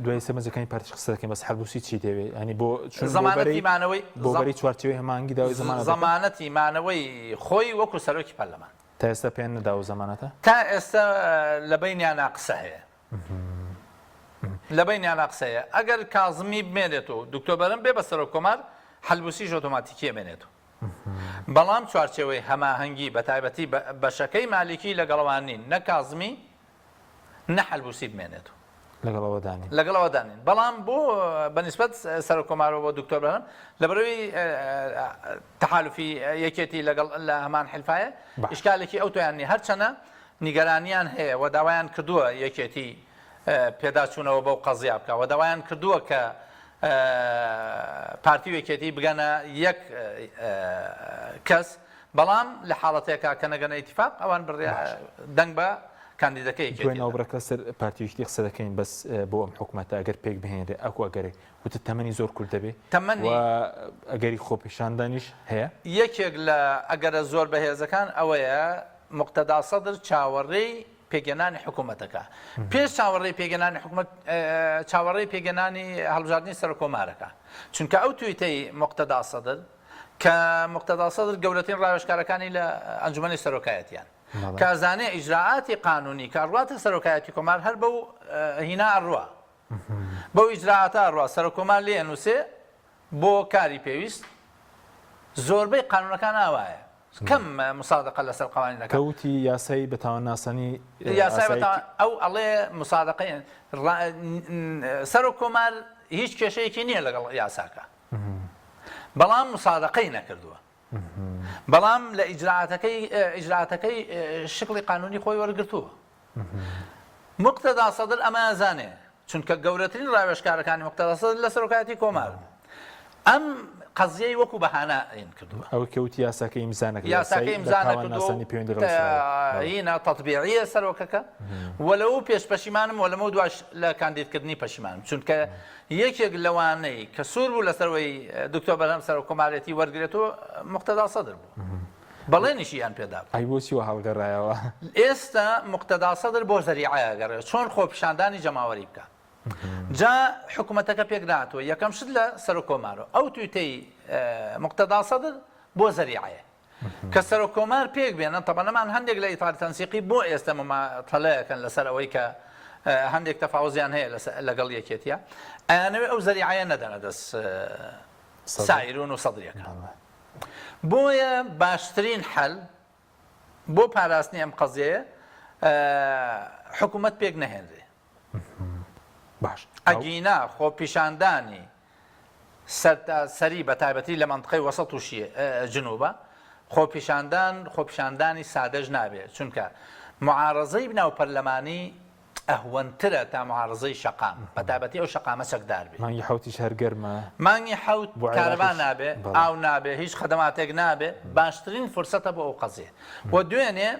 دوای سەمەزەکانی پارتیش قسە دەکەین بەس حەلبوسی چی دەوێت ینی بۆ زەمانەتی مانەوەی بۆ بەری چوارچێوەی هەمانگی داوای زەمانەتی مانەوەی خۆی وەکو سەرۆکی پەرلەمان تا ئێستا پێیان نەدا و زەمانەتە تا ئێستا لە بینیانە قسە هەیە لە بینیانە قسە هەیە ئەگەر کازمی بمێنێتەوە دکتۆر بەرەم بێ بە سەرۆک کۆمار حەلبوسیش ئۆتۆماتیکی بێنێتەوە بەڵام چوارچێوەی هەماهەنگی بە تایبەتی بەشەکەی مالیکی لەگەڵەوان نین نە کازمی نە حەلبوسی بمێنێتەوە لەگەڵەوە دانین بەڵام بۆ بەنسبەت سەرۆک کۆمارەوە بۆ دکتۆر بەرەم لەبەرەوەی تەحالوفی یەکێتی لەگەڵ لە هەمان حلفایە ئیشکالێکی ئەو تۆیان نیە هەرچەنە نیگەرانیان هەیە و داوایان کردووە یەکێتی پێداچوونەوە بەو قەزیا بکە و داوایان کردووە کە پارتی یەکێتی بگەنە یەک کەس بەڵام لە حاڵەتێکا کە نەگەنە ئیتیفاق ئەوان بڕێ دەنگ بە کاندیدەکەی دوای ناوبڕەکە سەر پارتیشتی قسە دەکەین بەس بۆ ئەم حکوومەتە ئەگەر پێک بهێنرێ ئەکو ئەگەرێ وتە تەمەنی زۆر کورت دەبێت تەمەنی ئەگەری خۆپیشاندانیش هەیە یەکێک لە ئەگەرە زۆر بەهێزەکان ئەوەیە مقتەدا سەدر چاوەڕێی پێگەنانی حکوومەتەکە پێش چاوەڕێی پێگەنانی حکوومەت چاوەڕێی پێگەنانی هەڵبژاردننی سەرۆک کۆمارەکە چونکە ئەو تویتەی مقتەدا سەدر کە مقتەدا سەدر گەورەترین ڕاوێژکارەکانی لە ئەنجومەنی سەرۆکایەتیان کازانێ ئیجراعاتی قانونی کاڕاتە سەرۆکایەتی کۆمار هەر بەو هینا ئەڕوا بەو ئیجراعاتە ئەڕوا سەرۆک کۆمار لێ ئەنووسێ بۆ کاری پێویست زۆربەی قانونەکان ئاوایە کەم مسادقە لەسەر قوانینەکە کەوتی یاسای بەتاوان ناسانی یاسای ئەو ئەڵێ مسادقەی سەرۆک کۆمار هیچ کێشەیەکی نییە لەگەڵ یاساکە بەڵام مسادقەی نەکردووە بەڵام لە ئیجراعاتەکەی شکلی قانونی خۆی وەرگرتووە مقتەدا سەدر ئەمە ئەزانێ چونکە گەورەترین ڕاوێژکارەکانی مقتەدا سەدر لە سەرۆکایەتی کۆمار ئەم قەزیەی وەکو بەهانەیان کردووە ئەو کەوتی یاساکەی ئیمزانەکە یاساکەی ئیمزانە کردووە هینە تەطبیعیە سەرۆکەکە وەلەو پێش پەشیمانم وەلەمە دواش لە کاندیدکردنی پەشیمانم چونکە یەکێک لەوانەی کە سوور بوو لەسەرەوەی دکتۆر بەرهەم سەرۆک کۆمارەتی وەرگێتەوە مقتەدا سەدر بوو بەڵێنیشیان پێدا ئەی بۆچیوە هەڵگەڕایەوە ئێستا مقتەدا سەدر بۆ زەریعەیە گەڕێت چۆن خۆپیشاندانی جەماوەری بکە جا حکوومەتەکە پێک داهاتوە یەکەم شت لە سەرۆک کۆمارەوە ئەو تویتەی مقتەدا سەدر بۆ زەریعەیە کە سەرۆک کۆمار پێک بێنن تەبەنەمان هەندێک لە ئیتاری تەنسیقی بۆ ئێستا مەماتەڵەیەکەن لەسەر ئەوەی کە هەندێک تەفاوزیان هەیە لەگەڵ یەکێتیە ئەیانەوێ ئەو زەریعەیە نەدەنە دەست سایرون و سەدرەکە بۆیە باشترین حەل بۆ پاراستنی ئەم قەزیەیە حکوومەت پێک نەهێنرێ باش ئەگینا خۆپیشاندانی سەری بە تایبەتی لە منطقەی وەسەط و جنوبە خۆپیشاندانی سادەژ نابێت چونکە معارەزەی بناو پەرلەمانی ئەهوەنترە تا معارەزەی شەقام بە تایبەتی ئەو شەقامە چەکدار بێت مانگی حەوتیش هەر گەرمە مانگی حەوت کارەبا نابێ ئاو نابێ هیچ خەدەماتێک نابێ باشترین فرسەتە بۆ ئەو قەزیە بۆ دوێنێ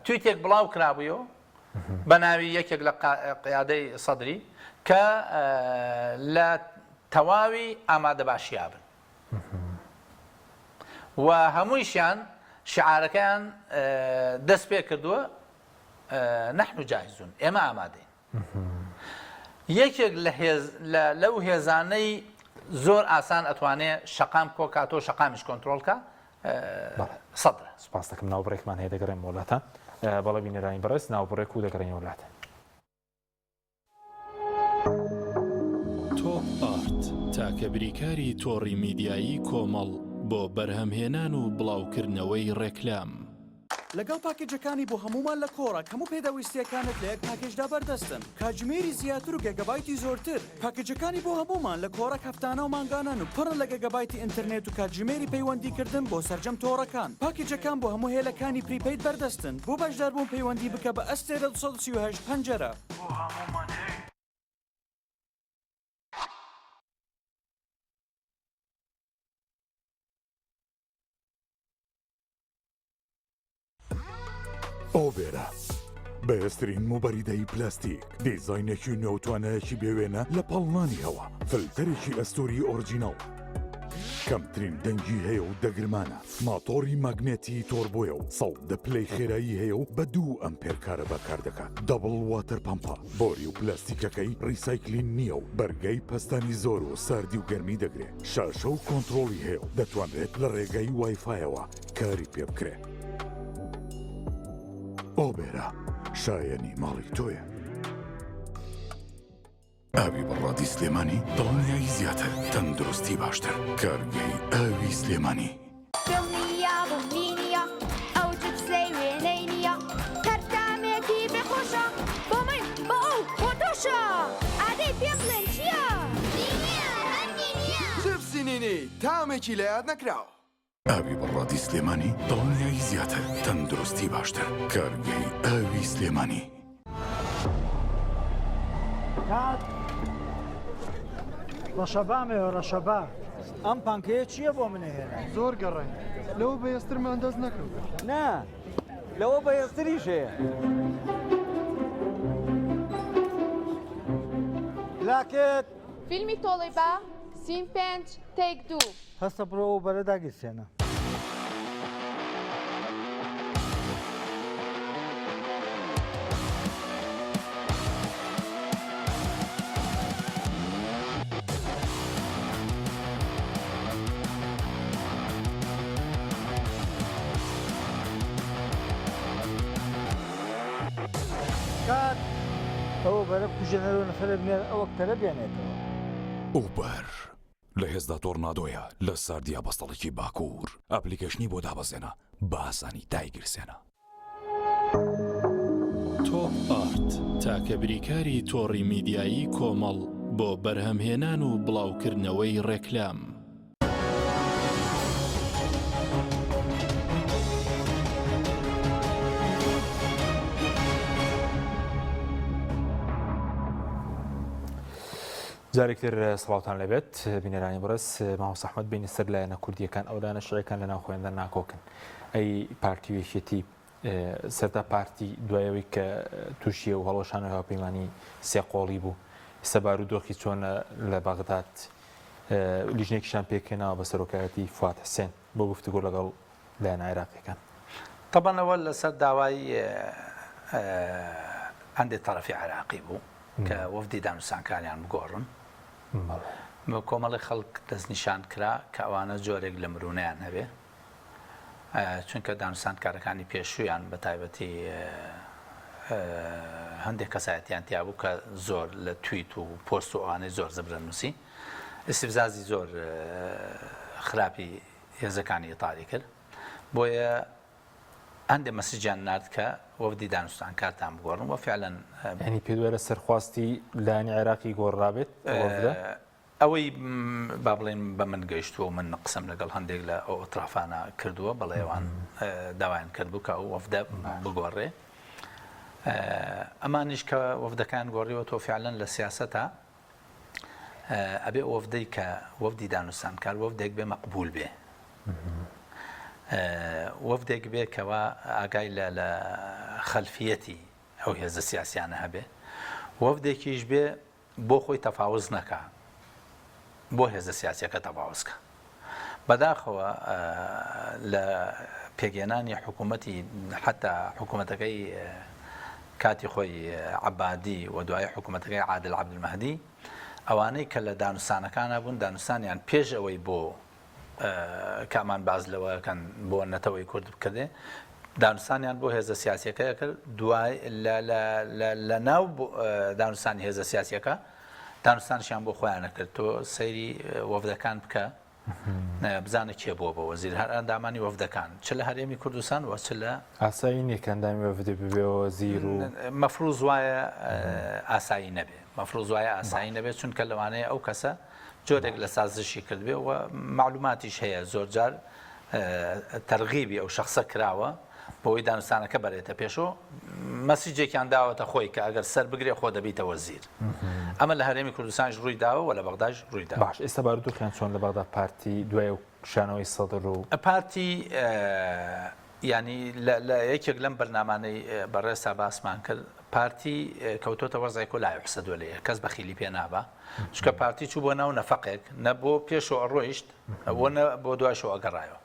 تویتێک بڵاو کرابوویەوە بە ناوی یەکێک لە قیادەی سەدری کە لە تەواوی ئامادە باشیابن و هەموویشیان شعارەکەیان دەست پێ کردووە نحن جاهزون ئێمە ئامادەین یەکێک لەو هێزانەی زۆر ئاسان ئەتوانێت شەقام کۆکاتۆ شەقامیش کۆنتترۆلکە سەدرە. سپاس دەکەم ناوبڕێکمان هەیە دەگەڕێن وڵاتە بەڵە بینەرانی بەڕێز ناوبڕێک و دەگەڕێن وڵاتە. تۆپ ئارت تاکە بریکاری تۆڕی میدیایی کۆمەڵ بۆ بەرهەمهێنان و بڵاوکردنەوەی ڕێکلام. لەگەڵ پاکێجەکانی بۆ هەمومان لە کۆڕک هەموو پێداویستیەکانت لە یەک پاکێجدا بەردەستن کاتژمێری زیاتر و گەگەبایتی زۆرتر. پاکێجەکانی بۆ هەمومان لە کۆڕک هەفتانە و مانگانان و پڕن لە گەگەبایتی ئینتەرنێت و کاتژمێری پەیوەندیکردن بۆ سەرجەم تۆڕەکان. پاکێجەکان بۆ هەموو هێلەکانی پریپەید بەردەستن. بۆ بەشداربوون پەیوەندی بکە بە ئەستێرە 238 پەنجەرە. ئۆبێرە بەهێزترین موبەریدەی پلاستیک دیزاینێکی نێوتوانایەکی بێوێنە لە پەڵنانی هەوا فلتەرێکی ئەستۆری ئۆرجینەڵ کەمترین دەنگی هەیە و دەگرمانە ماتۆری ماگنێتی تۆربۆیە و 100 پلەی خێرایی هەیە و بە 2 ئەمپێر کارە بەکار دەکات دەبڵ واتەر پەمپە بۆری و پلاستیکەکەی ڕیسایکلین نییە و بەرگەی پەستانی زۆر و ساردی و گەرمی دەگرێت شاشە و کۆنتترۆلی هەیە و دەتوانرێت لە ڕێگەی وایفایەوە کاری پێ بکرێت. ئۆبێرە شایەنی ماڵی تۆیە. ئاوی بەڕادی سلێمانی دڵنیایی زیاتر تەندروستی باشتر کارگەی ئاوی سلێمانی دڵنیا بڵنینیە ئەو جبسەی وێنەی نییە کەرتامێکی بێخۆشە بۆ من بۆ ئەو بۆ تۆشە ئادەی پێ بڵێن چییە؟ جبسی نینی تامێکی لە یاد نەکراوە. ئاوی بەڕادی سلێمانی دڵنیایی زیاتر تەندروستی باشتر کارگەی ئاوی سلێمانی. ڕەشەبامێ ڕەشەبا ئەم پانکەیە چییە بۆ منەهێنا؟ زۆر گەڕێ لەوە بەهێزترمان دەست نەکەوت. نا لەوە بەهێزتریش هەیە. لاکێت فیلمی تۆڵی بە سین 5 تێک 2 هەستە بڕەوە بەرە داگیرسێنە. کات ئەوە بەرە کوژەنەرەوە نەفرە بنێر ئەوە کتەرە بێنێتەوە. ئوبەر لە هێزدا تۆڕنادۆیە لە ساردیا بەستەڵێکی باکوور ئەپلیکیشنی بۆ دابەزێنە بە ئاسانی دایگرسێنە. تۆپ ئارت تاکە بریکاری تۆڕی میدیایی کۆمەڵ بۆ بەرهەمهێنان و بڵاوکردنەوەی ڕێکلام. جارێکتر سڵاوتان لەبێت بینەرانی بەڕێز مامۆستا ئەحمەد بینی سەر لایەنە کوردیەکان ئەودانە شعەکان لە ناو خۆیاندا ناکۆکن ئەی پارتیوێکێتی سەرتا پارتی دوایەوەی کە تووشیە و هەڵۆشان و هاوپەیمانی سێ قۆڵی بوو ئێستا بارودۆخی چۆنە لە بەغداد لیژنێکیشان پێکێناوە بە سەرۆکایەتی فواد حسێن بۆ گفتوگۆ لەگەڵ لایەنە عێراقیەکان. طبعاًەوە لەسەر داوای هەندێک تەرەفی عێراقی بوو کە وەفدی دانووسانکاریان بگۆڕن بە کۆمەڵی خەڵک دەستنیشان کرا کە ئەوانە جۆرێک لە مرونیان هەبێ چونکە دانووسانکارەکانی پێشویان بە تایبەتی هەندێک کەسایەتیان تیا بوو کە زۆر لە تویت و پۆست و ئەوانەی زۆر زەبرە نووسی ئیسیبزازی زۆر خراپی هێزەکانی ئیتالی کرد بۆیە هەندێک مەسیجیان نرد کە وەفدی دانووسانکارتان بگۆڕن و فعلاً ینی پێ دوێرە سەرخواستی لایەنی عێراقی گۆڕابێت ئەوەی با بڵێن بە من گەیشتووە و من قسەم لەگەڵ هەندێک لە ئەو ئەترافانە کردووە بەڵێ ئەوان داوایان کرد بوو کە ئەو وەفدە بگۆڕێ ئەمانیش کە وەفدەکان گۆڕیوە تۆ فعلاً لە سیاسەتە ئەبێ وەفدەی کە وەفدی دانووسانکار وەفدێک بێ مەقبول بێ وەفدێک بێ کەوا ئاگای لە خەلفیەتی ئەو هێزە سیاسیانە هەبێ وەفدێکیش بێ بۆ خۆی تەفاوز نەکە بۆ هێزە سیاسیەکە تەفاوزکە بەداخەوە لە پێگەێنانی حکوومەتی حتا حکوومەتەکەی کاتی خۆی عەبادی و دوای حکوومەتەکەی عادل عەبدولمەهدی ئەوانەی کە لە دانوستانەکانە بوون دانوستانیان پێش ئەوەی بۆ کامان باز لەوەکەن بۆ نەتەوەی کورد بکردێ دانوستانیان بۆ هێزە سیاسیەکە کرد دوای لە ناو دانوستانی هێزە سیاسیەکە دانوستانشیان بۆ خۆیانە کرد تۆ سەیری وەفدەکان بکە بزانە کێ بۆ بە وەزیر هەر ئەندامانی وەفدەکان چ لە هەرێمی کوردستان وە چ لە ئاسایی نیە کە ئەندامی وەفدە ببێەوە زیر و مەفروض وایە ئاسایی نەبێ مەفروض وایە ئاسایی نەبێت چونکە لەوانەیە ئەو کەسە جۆرێک لە سازشی کردبێ و معلوماتیش هەیە زۆرجار تەرغیبی ئەو شخصە کراوە بۆی دانوستانەکە بەرێتە پێشۆ مەسیجێکیان داوەتە خۆی کە ئەگەر سەر بگرێ خۆ دەبیتە وەزیر ئەمە لە هەرێمی کوردستانش ڕووی داوە و لە بەغداش ڕووی داوە. باش ئێستا بارودۆخیان چۆن لە بەغدا پارتی دوای شانەوەی سەدر و پارتی ینی لە یەکێک لەم بەرنامانەی بەڕێستا باسمان کرد پارتی کەوتۆتە وەرزای کۆلای حسەدوە لێ کەس بەخیلی پێ نابە چکە پارتی چوو بۆ ناو نەفەقێک نە بۆ پێشەوە ڕۆیشت بۆ دوایشەوە ئەگەڕایەوە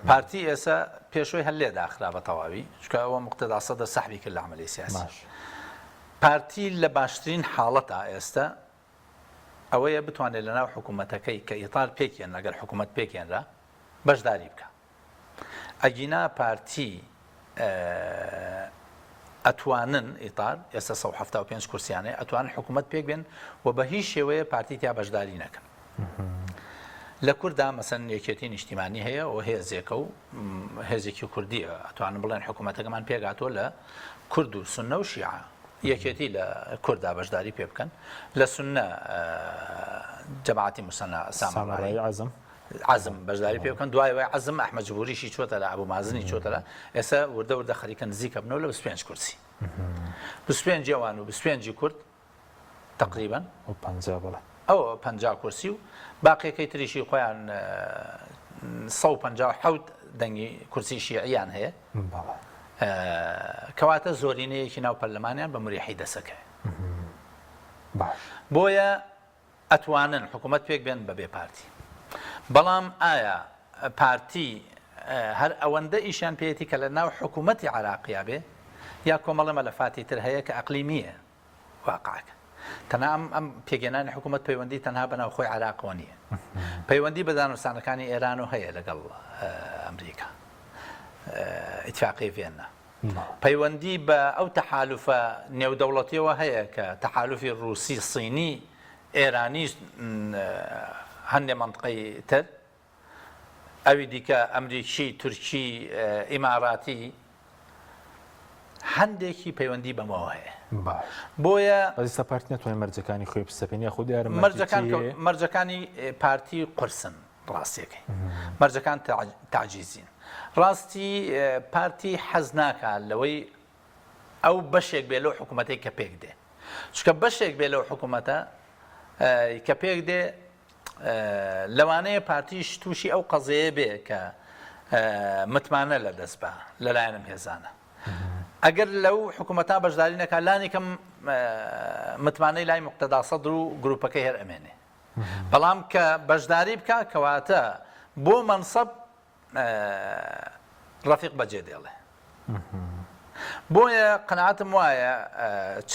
پارتی ئێستا پێشۆی هەر لێ داخرا بە تەواوی چکە ئەوە مقتەدا سەدە سەحبی کرد لە عەمەلی سیاسی پارتی لە باشترین حاڵەتە ئێستا ئەوەیە بتوانێت لە ناو حکوومەتەکەی کە ئیتار پێکێن لەگەر حکوومەت پێکێنرا بەشداری بکە ئەگینا پارتی ئەتوانن ئیتار ئێستا 175 کورسیانەیە ئەتوانن حکوومەت پێک بێن و بە هیچ شێوەیە پارتی تیا بەشداری نەکەن لە کووردا مەسەن یەکێتی نیشتیمانی هەیە و هێزێکە و هێزێکی کوردیە ئەتوانن بڵێن حکوومەتەکەمان پێگاتۆ لە کورد و سونە و شیعە یەکێتی لە کووردا بەشداری پێ بکەن لە سونە جەماعەتی موسەنە سامڕایی عەزم بەشداری پێ بکەن دوای وای عەزم ئەحمەد جبوریشی چۆتە لە ئەبوو مازنی چۆتە لە ئێستا وردە وردە خەریکە نزیکە بنەوە لە 25 کورسی 25 جوان و 25 کورد تقریبا ئەو 50 کورسی و باقیەکەی تریشی خۆیان 157 دەنگی کورسی شیعیان هەیە کەواتە زۆرینەیەکی ناو پەرلەمانیان بە مریحی دەسەکە بۆیە ئەتوانن حکوومەت پێک بێن بەبێ پارتی بەڵام ئایا پارتی هەر ئەوەندە ئیشان پێێتی کە لە ناو حکوومەتی عراقیا بێ یا کۆمەڵە مەلەفاتی تر هەیە کە ئەقلیمیە واقعەکە تەنها ئەم پێگەێنانی حکوومەت پەیوەندی تەنها بەناو خۆی عراقەوە نییە پەیوەندی بە دانوستانەکانی ئێران و هەیە لەگەڵ ئەمریکا ئیتفاقی ڤێنە پەیوەندی بە ئەو تەحالوفە نێودەوڵەتیەوە هەیە کە تەحالوفی ڕووسی سینی ئێرانی هەندێک منطقەی تر ئەوی دیکە ئەمریکی تورکی ئیماراتی هەندێکی پەیوەندی بەمەوە هەیە بۆیە ئەستا پارتی ناتوانێت مەرجەکانی خۆی بسەپێنی خۆ دیارە مەرجەکانی پارتی قورسن ڕاستیەکەی مەرجەکان تعجیزین ڕاستی پارتی حەز ناکات لەوەی ئەو بەشێک بێ لەو حکوومەتەی کە پێک دێ چکە بەشێک بێ لەو حکوومەتە کە پێک دێ لەوانەیە پارتیش تووشی ئەو قەزەیە بێ کە متمانە لە دەست بە لەلایەنم هێزانە ئەگەر لەو حکوومەتا بەشداری نەکات لانێکم متمانەی لای مقتەدا سەدر و گروپەکەی هەر ئەمێنێ بەڵام کە بەشداری بکە کەواتە بۆ مەنسەب ڕەفیق بەجێ دێڵێ بۆیە قەناعەتم وایە چ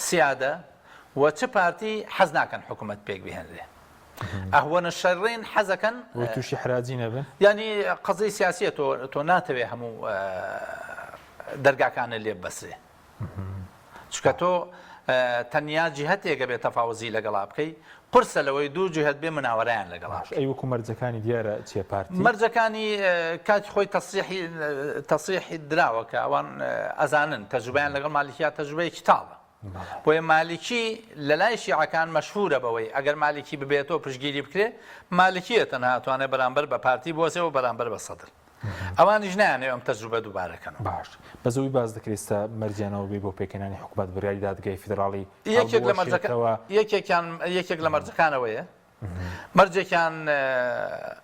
سیادە و چ پارتی حەز ناکەن حکوومەت پێک بهێنرێ ئەهوەنە شەڕین حەزەکەن تووشی حراجی نەبن ینی قەزەی سیاسیە تۆ ناتەوێ هەموو دەرگاکانە لێ بەسرێ چکە تۆ تەنیا جیهەتێکە بێت تەفاوزی لەگەڵا بکەی قورسە لەوەی دوو جیهەت بێ مناوەرەیان لەگەڵا ئەی وەکو مەرجەکانی دیارە چیە پارتی مەرجەکانی کاتی خۆی تەسریحی دراوە کە ئەوان ئەزانن تەجروبەیان لەگەڵ مالیکیات تەجروبەیەکی تاڵە بۆیە مالیکی لە لای شیعەکان مەشهورە بەوەی ئەگەر مالیکی ببێتەوە پشتگیری بکرێ مالیکیە تەنها ئەتوانێت بەرامبەر بە پارتی بۆسێەوە بەرامبەر بە سەدر ئەوانیش نایانێ ئەم تەجروبە دووبارەکەن باش بەزەوی باز دەکرێت ئێستا مەرجانەوە بێ بۆ پێکەنانی حکوومەت بڕیاری دادگای فیدراڵی یەکێک لە مەرجەکانەوەیە مەرجێکیان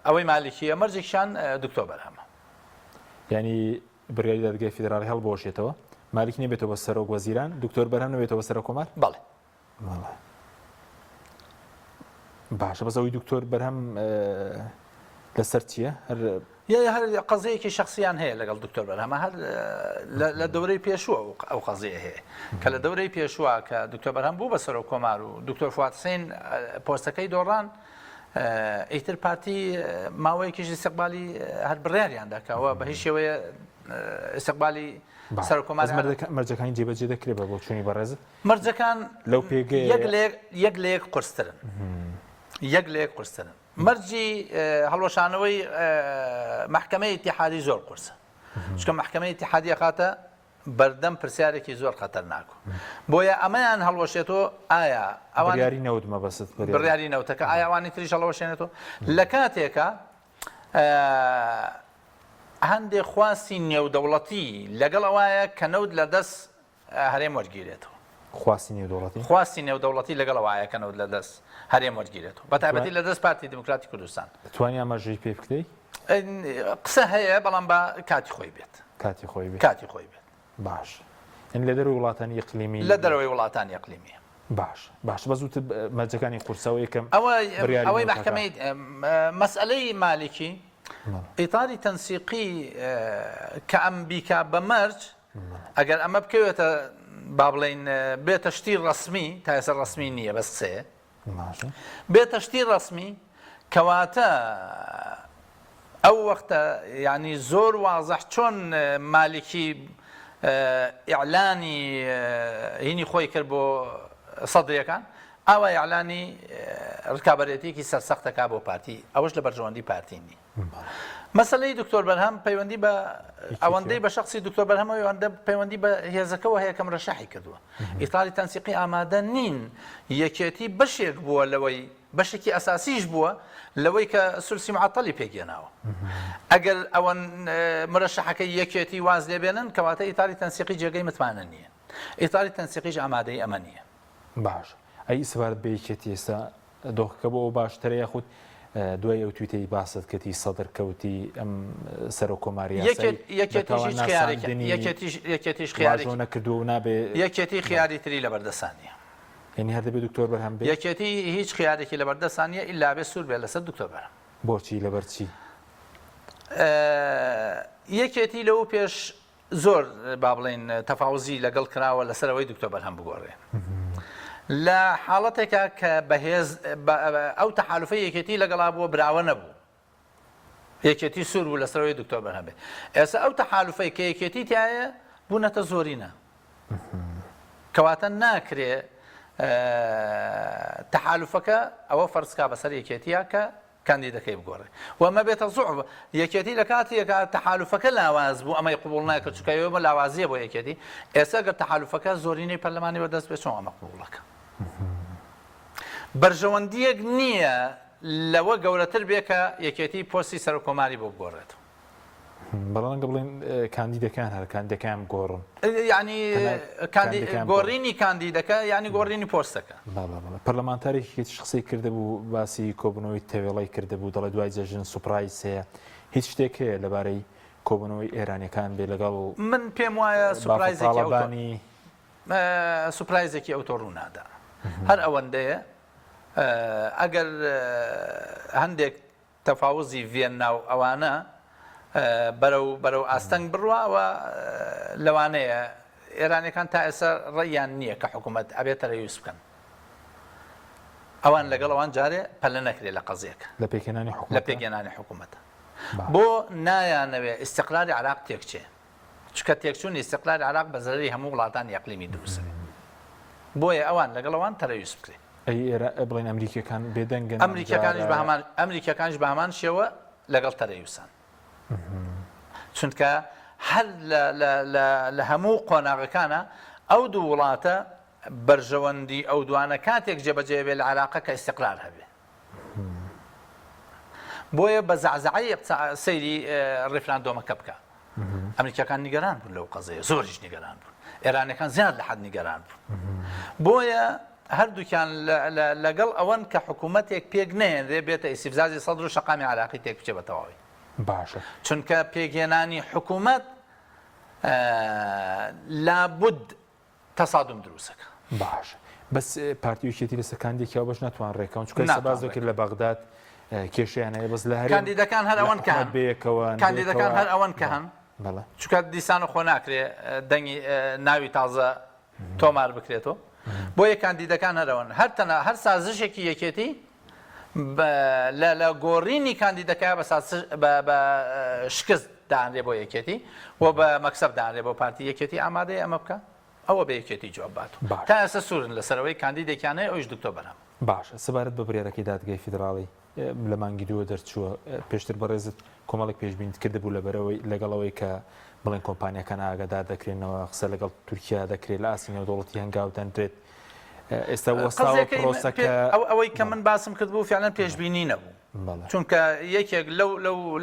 ئەوەی مالیکیە مەرجێکیان دکتۆر بەرهەمە ینی بڕیاری دادگای فیدراڵی هەڵبۆشێتەوە مالک نێبێتەوە سەرۆک وەزیران دکتۆر بەرهەم نەبێتەوە سەرۆک کۆمار بەڵێ باشە بەزەوەی دکتۆر بەرهەم لەسەر چییە یا هەر قەزەیەکی شخصیان هەیە لەگەڵ دکتۆر بەرهەمە هەر لە دەورەی پێشووە ئەو قەزەیە هەیە کە لە دەورەی پێشووە کە دکتۆر بەرهەم بوو بەسەر و کۆمار و دکتۆر فواد حوسێن پۆستەکەی دۆڕان ئیتر پارتی ماوەیەکیش استقبالی هەر بڕیاریاندا کەەوە بە هیچ شێوەیە استقبالی سەر و کۆمار مەرجەکانی جێبەجێ دەکرێت بە بۆ چوونی بەڕێز مەرجەکان لەو پێگەی یەک لە یەک قورسترن یەک لە یەک قورسترن مەرجی هەڵوەشانەوەی محکەمەی ئیتیحادی زۆر قورسە چکە محکەمەی ئیتیحادی خاتە بەردەم پرسیارێکی زۆر خەتەرناک بۆیە ئەمەیان هەڵوەشێتەوە ئایا ئەوان بڕیاری نەوت مەبەست بڕیاری نەوتەکە ئایا ئەوانی تریش هەڵەوەشێنێتەوە لە کاتێکە هەندێک خواستی نێودەوڵەتی لەگەڵ ئەوایە کە نەوت لە دەست هەرێم وەرگیرێتەوە خواستی نێودەوڵەتی خواستی نێودەوڵەتی لەگەڵ ئەوایە کە نەوت لە دەست هەرێم وەرگیرێتەوە بەتایبەتی لە دەست پارتی دموکراتی کوردستان دەتوانی ئاماژەی پێ بکەی قسە هەیە بەڵام بە کاتی خۆی بێت کاتی خۆی بێت کاتی خۆی بێت باش ئەن لە دەروی وڵاتانی ئیقلیمی لە دەرەوەی وڵاتانی ئیقلیمی باش بەزووتر مەرجەکانی قورسەوە یەکەم ئەوەی محکەمەی مەسئلەی مالکی ئیطاری تەنسیقی کە ئەم بیکا بە مەرج ئەگەر ئەمە بکەوێتە با بڵێن بێتە شتی ڕسمی تا ئێستا ڕسمی نییە بەس قسەیە بێتە شتی ڕسمی کەواتە ئەو وەختە ینی زۆر وازەح چۆن مالکی ئیعلانی هینی خۆی کرد بۆ سەدرەکان ئەوە ئیعلانی ڕکابەرێتێکی سەرسەختەکە بۆ پارتی ئەوەش لە بەرژەوەندی پارتینی مەسەلەی دکتۆر بەرهەم پەیوەندی بە ئەوەندەی بە شخصی دکتۆر بەرهەمەوە ئەوەندە پەیوەندی بە هێزەکەەوە هەیە کەم ڕەشەحی کردووە ئیطاری تەنسیقی ئامادە نین یەکێتی بەشێک بووە لەوەی بەشێکی ئەساسیش بووە لەوەی کە سورسی معتەلی پێگەێناوە ئەگەر ئەوەن مرەشەحەکەی یەکێتی واز لێبێنن کەواتە ئیطاری تەنسیقی جێگەی متمانە نییە ئیطاری تەنسیقیش ئامادەی ئەمە نییە باش ئەی سوارت بە یەکێتی ئێستا دۆخەکە بۆ باشترە یاخود دوای ئەو تویتەی باست کەتی سەدر کەوتی ئەم سەر و کۆماری یەکێتیش خیاری نەکردو و نابێ یەکێتی خیاری تری لە بەردەسانیە یعنی هەر دەبێت دکتۆر بەرهەم بێت یەکێتی هیچ خیارێکی لە بەردەسانیە ئیلا بێ سوور بێت لەسەر دکتۆر بەرهەم بۆچی لەبەر چی یەکێتی لەو پێش زۆر با بڵێن تەفاوزی لەگەڵ کراوە لەسەرەوەی دکتۆر بەرهەم بگۆڕێ لە حاڵەتێکە کە بەهێز ئەو تەحالوفە یەکێتی لەگەڵا بووە براوە نەبوو یەکێتی سوور بوو لەسەرەوەی دکتۆر بەرهەم بێ ئێستا ئەو تەحالوفەی کە یەکێتی تایە بوونەتە زۆرینە کەواتە ناکرێ تەحالوفەکە ئەوە فەرزکا بەسەر یەکێتیە کە کاندیدەکەی بگۆڕێ و ئەمە بێتە زوعب یەکێتی لە کاتێکە تەحالوفەکە لاواز بوو ئەمەی قبوڵ ناکرد چکە ئێوە لاوازیە بۆ یەکێتی ئێستا گەر تەحالوفەکە زۆرینەی پەرلەمانی بەدەست بێت چۆن ئەمە قبوڵەکە بەرژەوەندیەک نییە لەوە گەورەتر بێ کە یەکێتی پۆستی سەر و کۆماری بۆ بگۆڕێت بەڵام بڵێن کاندیدەکان هەر کاندیدەکان گۆڕن ینی گۆڕینی کاندیدەکە ینی گۆڕینی پۆستەکە پەرلەمانتارێکی شخصی کردهبوو باسی کۆبنەوەی تەوێڵی کردهبوو دەڵێ دوای جەژن سوپرایز هەیە هیچ شتێک هەیە لەبارەی کۆبنەوەی ئێرانیەکان بێ لەگەڵ من پێم وایە سوپرایزێکی ئەوتۆ ڕوونادا هەر ئەوەندەیە ئەگەر هەندێک تەفاوزی ڤێن ناو ئەوانە بەرەو ئاستەنگ بڕواوە لەوانەیە ئێرانەکان تا ئێستا ڕێیان نییە کە حکوومەت ئەبێتە ڕێویس بکەن ئەوان لەگەڵ ئەوان جارێ پەلە نەکرێت لە قەزیەکە لە پێگەێنانی حکوومەتە بۆ نایانەوێ ئیستیقلالی عراق تێکچێ چکە تێکچوونی ئیستیقلالی عراق بە زەرەری هەموو وڵاتانی یەقلیمی دروستە بۆیە ئەوان لەگەڵ ئەوان تەڕێویس بکرێت بڵێن ئەمریکەکان بێدەنگن ئەمریکەکانیش بە هەمان شێوە لەگەڵ تەرەویسان چونکە هەر لە هەموو قۆناغەکانە ئەو دوو وڵاتە بەرژەوەندی ئەو دوانە کاتێک جێبەجێ بێت لە عراقە کە ئیستیقلال هەبێ بۆیە بە زەعزەعەی سەیری ڕێفراندۆمەکە بکە ئەمریکەکان نیگەران بوون لەو قەزەیە زۆریش نیگەران بوون ئێرانەکان زیاد لە حەد نیگەران بوون بۆیە هەردووکیان لەگەڵ ئەوەن کە حکوومەتێک پێک نێنرێ بێتە ئیسیفزازی سەدر و شەقامی عراقی تێک بچێ بە تەواوی باشە چونکە پێگێنانی حکوومەت لابد تەسادم دروستەکە باش بەس پارتی یەکێتی لەسەر کاندێکیەوە بەش ناتوان ڕێکەون چونکە باز دەکرد لە بەغداد کێشیان هەیە بەس لە هەرێم کاندیدەکان هەر ئەوەن کە هەن کاندیدەکان هەر ئەوەن کە هەن چونکە دیسان خۆ ناکرێ دەنگی ناوی تازە تۆمار بکرێتەوە بۆ یە کاندیدەکان هەرەوەن هەر سازشێکی یەکێتی لە گۆڕینی کاندیدەکە بە شکست دانرێ بۆ یەکێتی و بە مەکسب دانرێ بۆ پارتی یەکێتی ئامادەیە ئەمە بکە ئەوە بە یەکێتی جواب بات تا ئێستا سوورن لەسەرەوەی کاندیدێکیانەیە ئەوش دکتۆر بەرام باشە سەبارەت بە بڕیارەکەی دادگای فیدراڵی لە مانگی دووە دەرچووە پێشتر بەڕێزت کۆمەڵێک پێشبینیت کردبوو لەبەرەوەی لەگەڵەوەی کە بڵێن کۆمپانیەکان ئاگادار دەکرێنەوە قسە لەگەڵ تورکیا دەکرێت لە ئاسی نێودوڵەتی هەنگاوتەندرێت ئێستا وەساوە پرۆسەکە ئەوەی کە من باسم کرد بوو فعلەن پێشبینی نەبوو چونکە یەکێک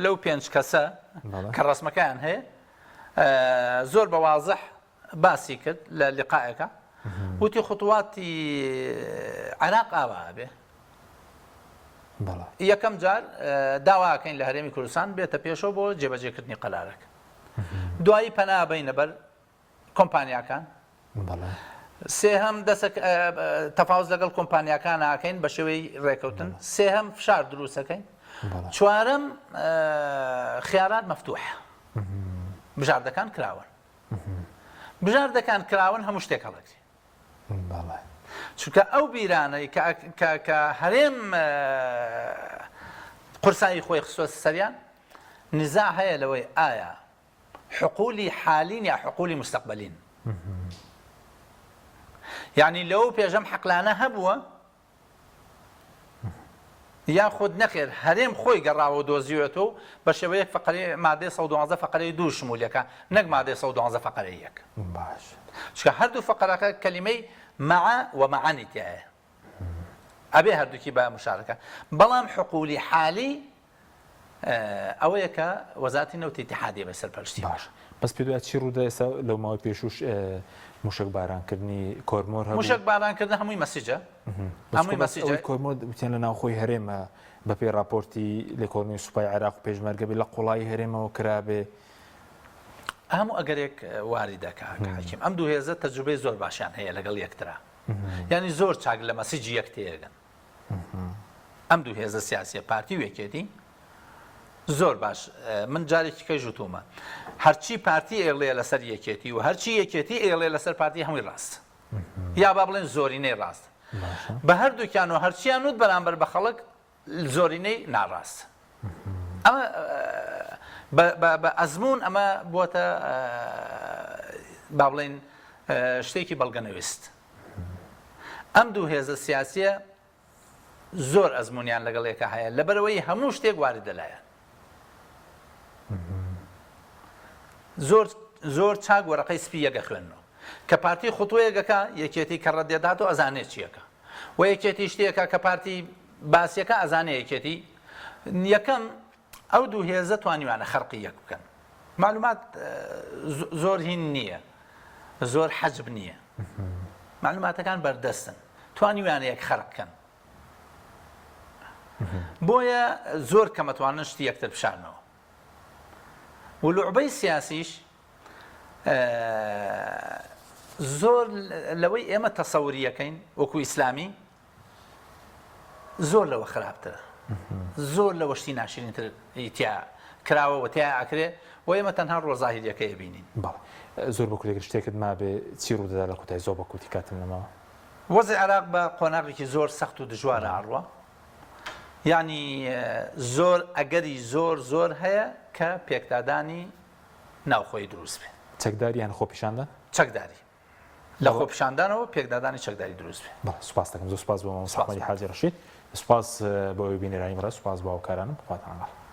لەو پێنج کەسە کە ڕسمەکان هەیە زۆر بە واضح باسی کرد لە لقائەکە وتی خوتواتی عێراق ئاوا بێ یەکەم جار داواکەین لە هەرێمی کوردستان بێتە پێشەوە بۆ جێبەجێکردنی قەرارەکە دوایی پەنا بینە بەر کۆمپانیاکان سێهەم تەفاوز لەگەڵ کۆمپانیاکان ناکەین بە شێوەی ڕێکەوتن سێهەم فشار دروستەکەین چوارەم خیارات مەفتوح بژاردەکان کراون بژاردەکان کراون هەموو شتێک هەڵەگری چونکە ئەو بیرانەی کە هەرێم قورسایی خۆی خستووە سەریان نزاع هەیە لەوەی ئایا حقولی حالین یا حقولی مستقبلین یعنی لەو پێژەم حەقلانە هەبووە یا خود نەخێر هەرێم خۆی گەڕاوە دۆزیوێتەوە بە شێوەیەک فەقەرەی مادەی 112 فەقەرەی 2 شمولیەکە نەک مادەی 112 فەقەرەی 1 باش چونکە هەردوو فەقەرەکە کەلیمەی مع ومعني تایە ئەبێ هەردووکی بە مشارەکە بەڵام حقولی حالی ئەوەیە کە وەزارەتی نەوتی اتحادیە بە سەرپەرشتی باش بەس پێ دوای چی ڕوودا ئێستا لەو ماوەی پێشوش موشک بارانکردنی کۆرمۆر هەبوو موشک بارانکردن هەمووی مەسیجە هەمووی مەسیجە کۆرمۆر وتیان لە ناوخۆی هەرێمە بەپێی راپۆرتی لێکۆڵینەوەی سوپای عێراق و پێشمەرگەبێ لە قوڵایی هەرێمەوە کرابێ هەموو ئەگەرێک واری دەکا حاکیم ئەم دوو هێزە تەجروبەی زۆر باشیان هەیە لەگەڵ یەکترا یعنی زۆر چاک لە مەسیجی یەک تێگەن ئەم دوو هێزە سیاسیە پارتی و یەکێتی زۆر باش من جارێکی کەی ژوتومە هەرچی پارتی ئێڵێ لەسەر یەکێتی و هەرچی یەکێتی ئێڵێ لەسەر پارتی هەمووی ڕاست یا با بڵێن زۆرینەی ڕاست بە هەردووکیان و هەرچیان وت بەرامبەر بە خەڵک زۆرینەی ناڕاست ئەمە بە ئەزمون ئەمە بووەتە با بڵێن شتێکی بەڵگەنەویست ئەم دوو هێزە سیاسیە زۆر ئەزمونیان لەگەڵ یەکە هەیە لەبەرەوەی هەموو شتێک واری دەلایەن زۆر چاک وەرەقەی سپی یەکە خوێنەوە کە پارتی خوتوەیەکەکە یەکێتی کە ڕەدێدات و ئەزانێت چیەکە و یەکێتی شتێکە کە پارتی باسیەکە ئەزانێ یەکێتی یەکەم ئەو دوو هێزە توانیوانە خەرقی یەک بکەن معلومات زۆر هین نییە زۆر حەجب نییە معلوماتەکان بەردەستن توانیوانە یەک خەرق بکەن بۆیە زۆر کەمەتوانن شتی یەکتر بشارنەوە و لوعبەی سیاسیش زۆر لەوەی ئێمە تەسەوریەکەین وەکو ئیسلامی زۆر لەوە خراپترە زۆر لەوە شتی ناشرینتر تیا کراوەوە تیا ئەکرێ و ئێمە تەنها ڕۆزاهیریەکەی بینین زۆر بە کولێک شتێکت ما بێ چی ڕوودەدا لە قوتای زۆر بە کوتی کاتم نەماوە وەزی عێراق بە قۆناغێکی زۆر سەخت و دژوارە ئاڕوە یعنی زۆر ئەگەری زۆر هەیە کە پێکدادانی ناوخۆی دروست بێ چەکداری یان خۆپیشاندان چەکداری لە خۆپیشاندانەوە پێکدادانی چەکداری دروست بێ سوپاس دەکەم زۆر سوپاس بۆ مامۆستا حاجی ڕەشید سوپاس بۆ ئەوی بینێرانی بەڕێز سوپاس بۆ هاوکارانم خواتان لەگەڵ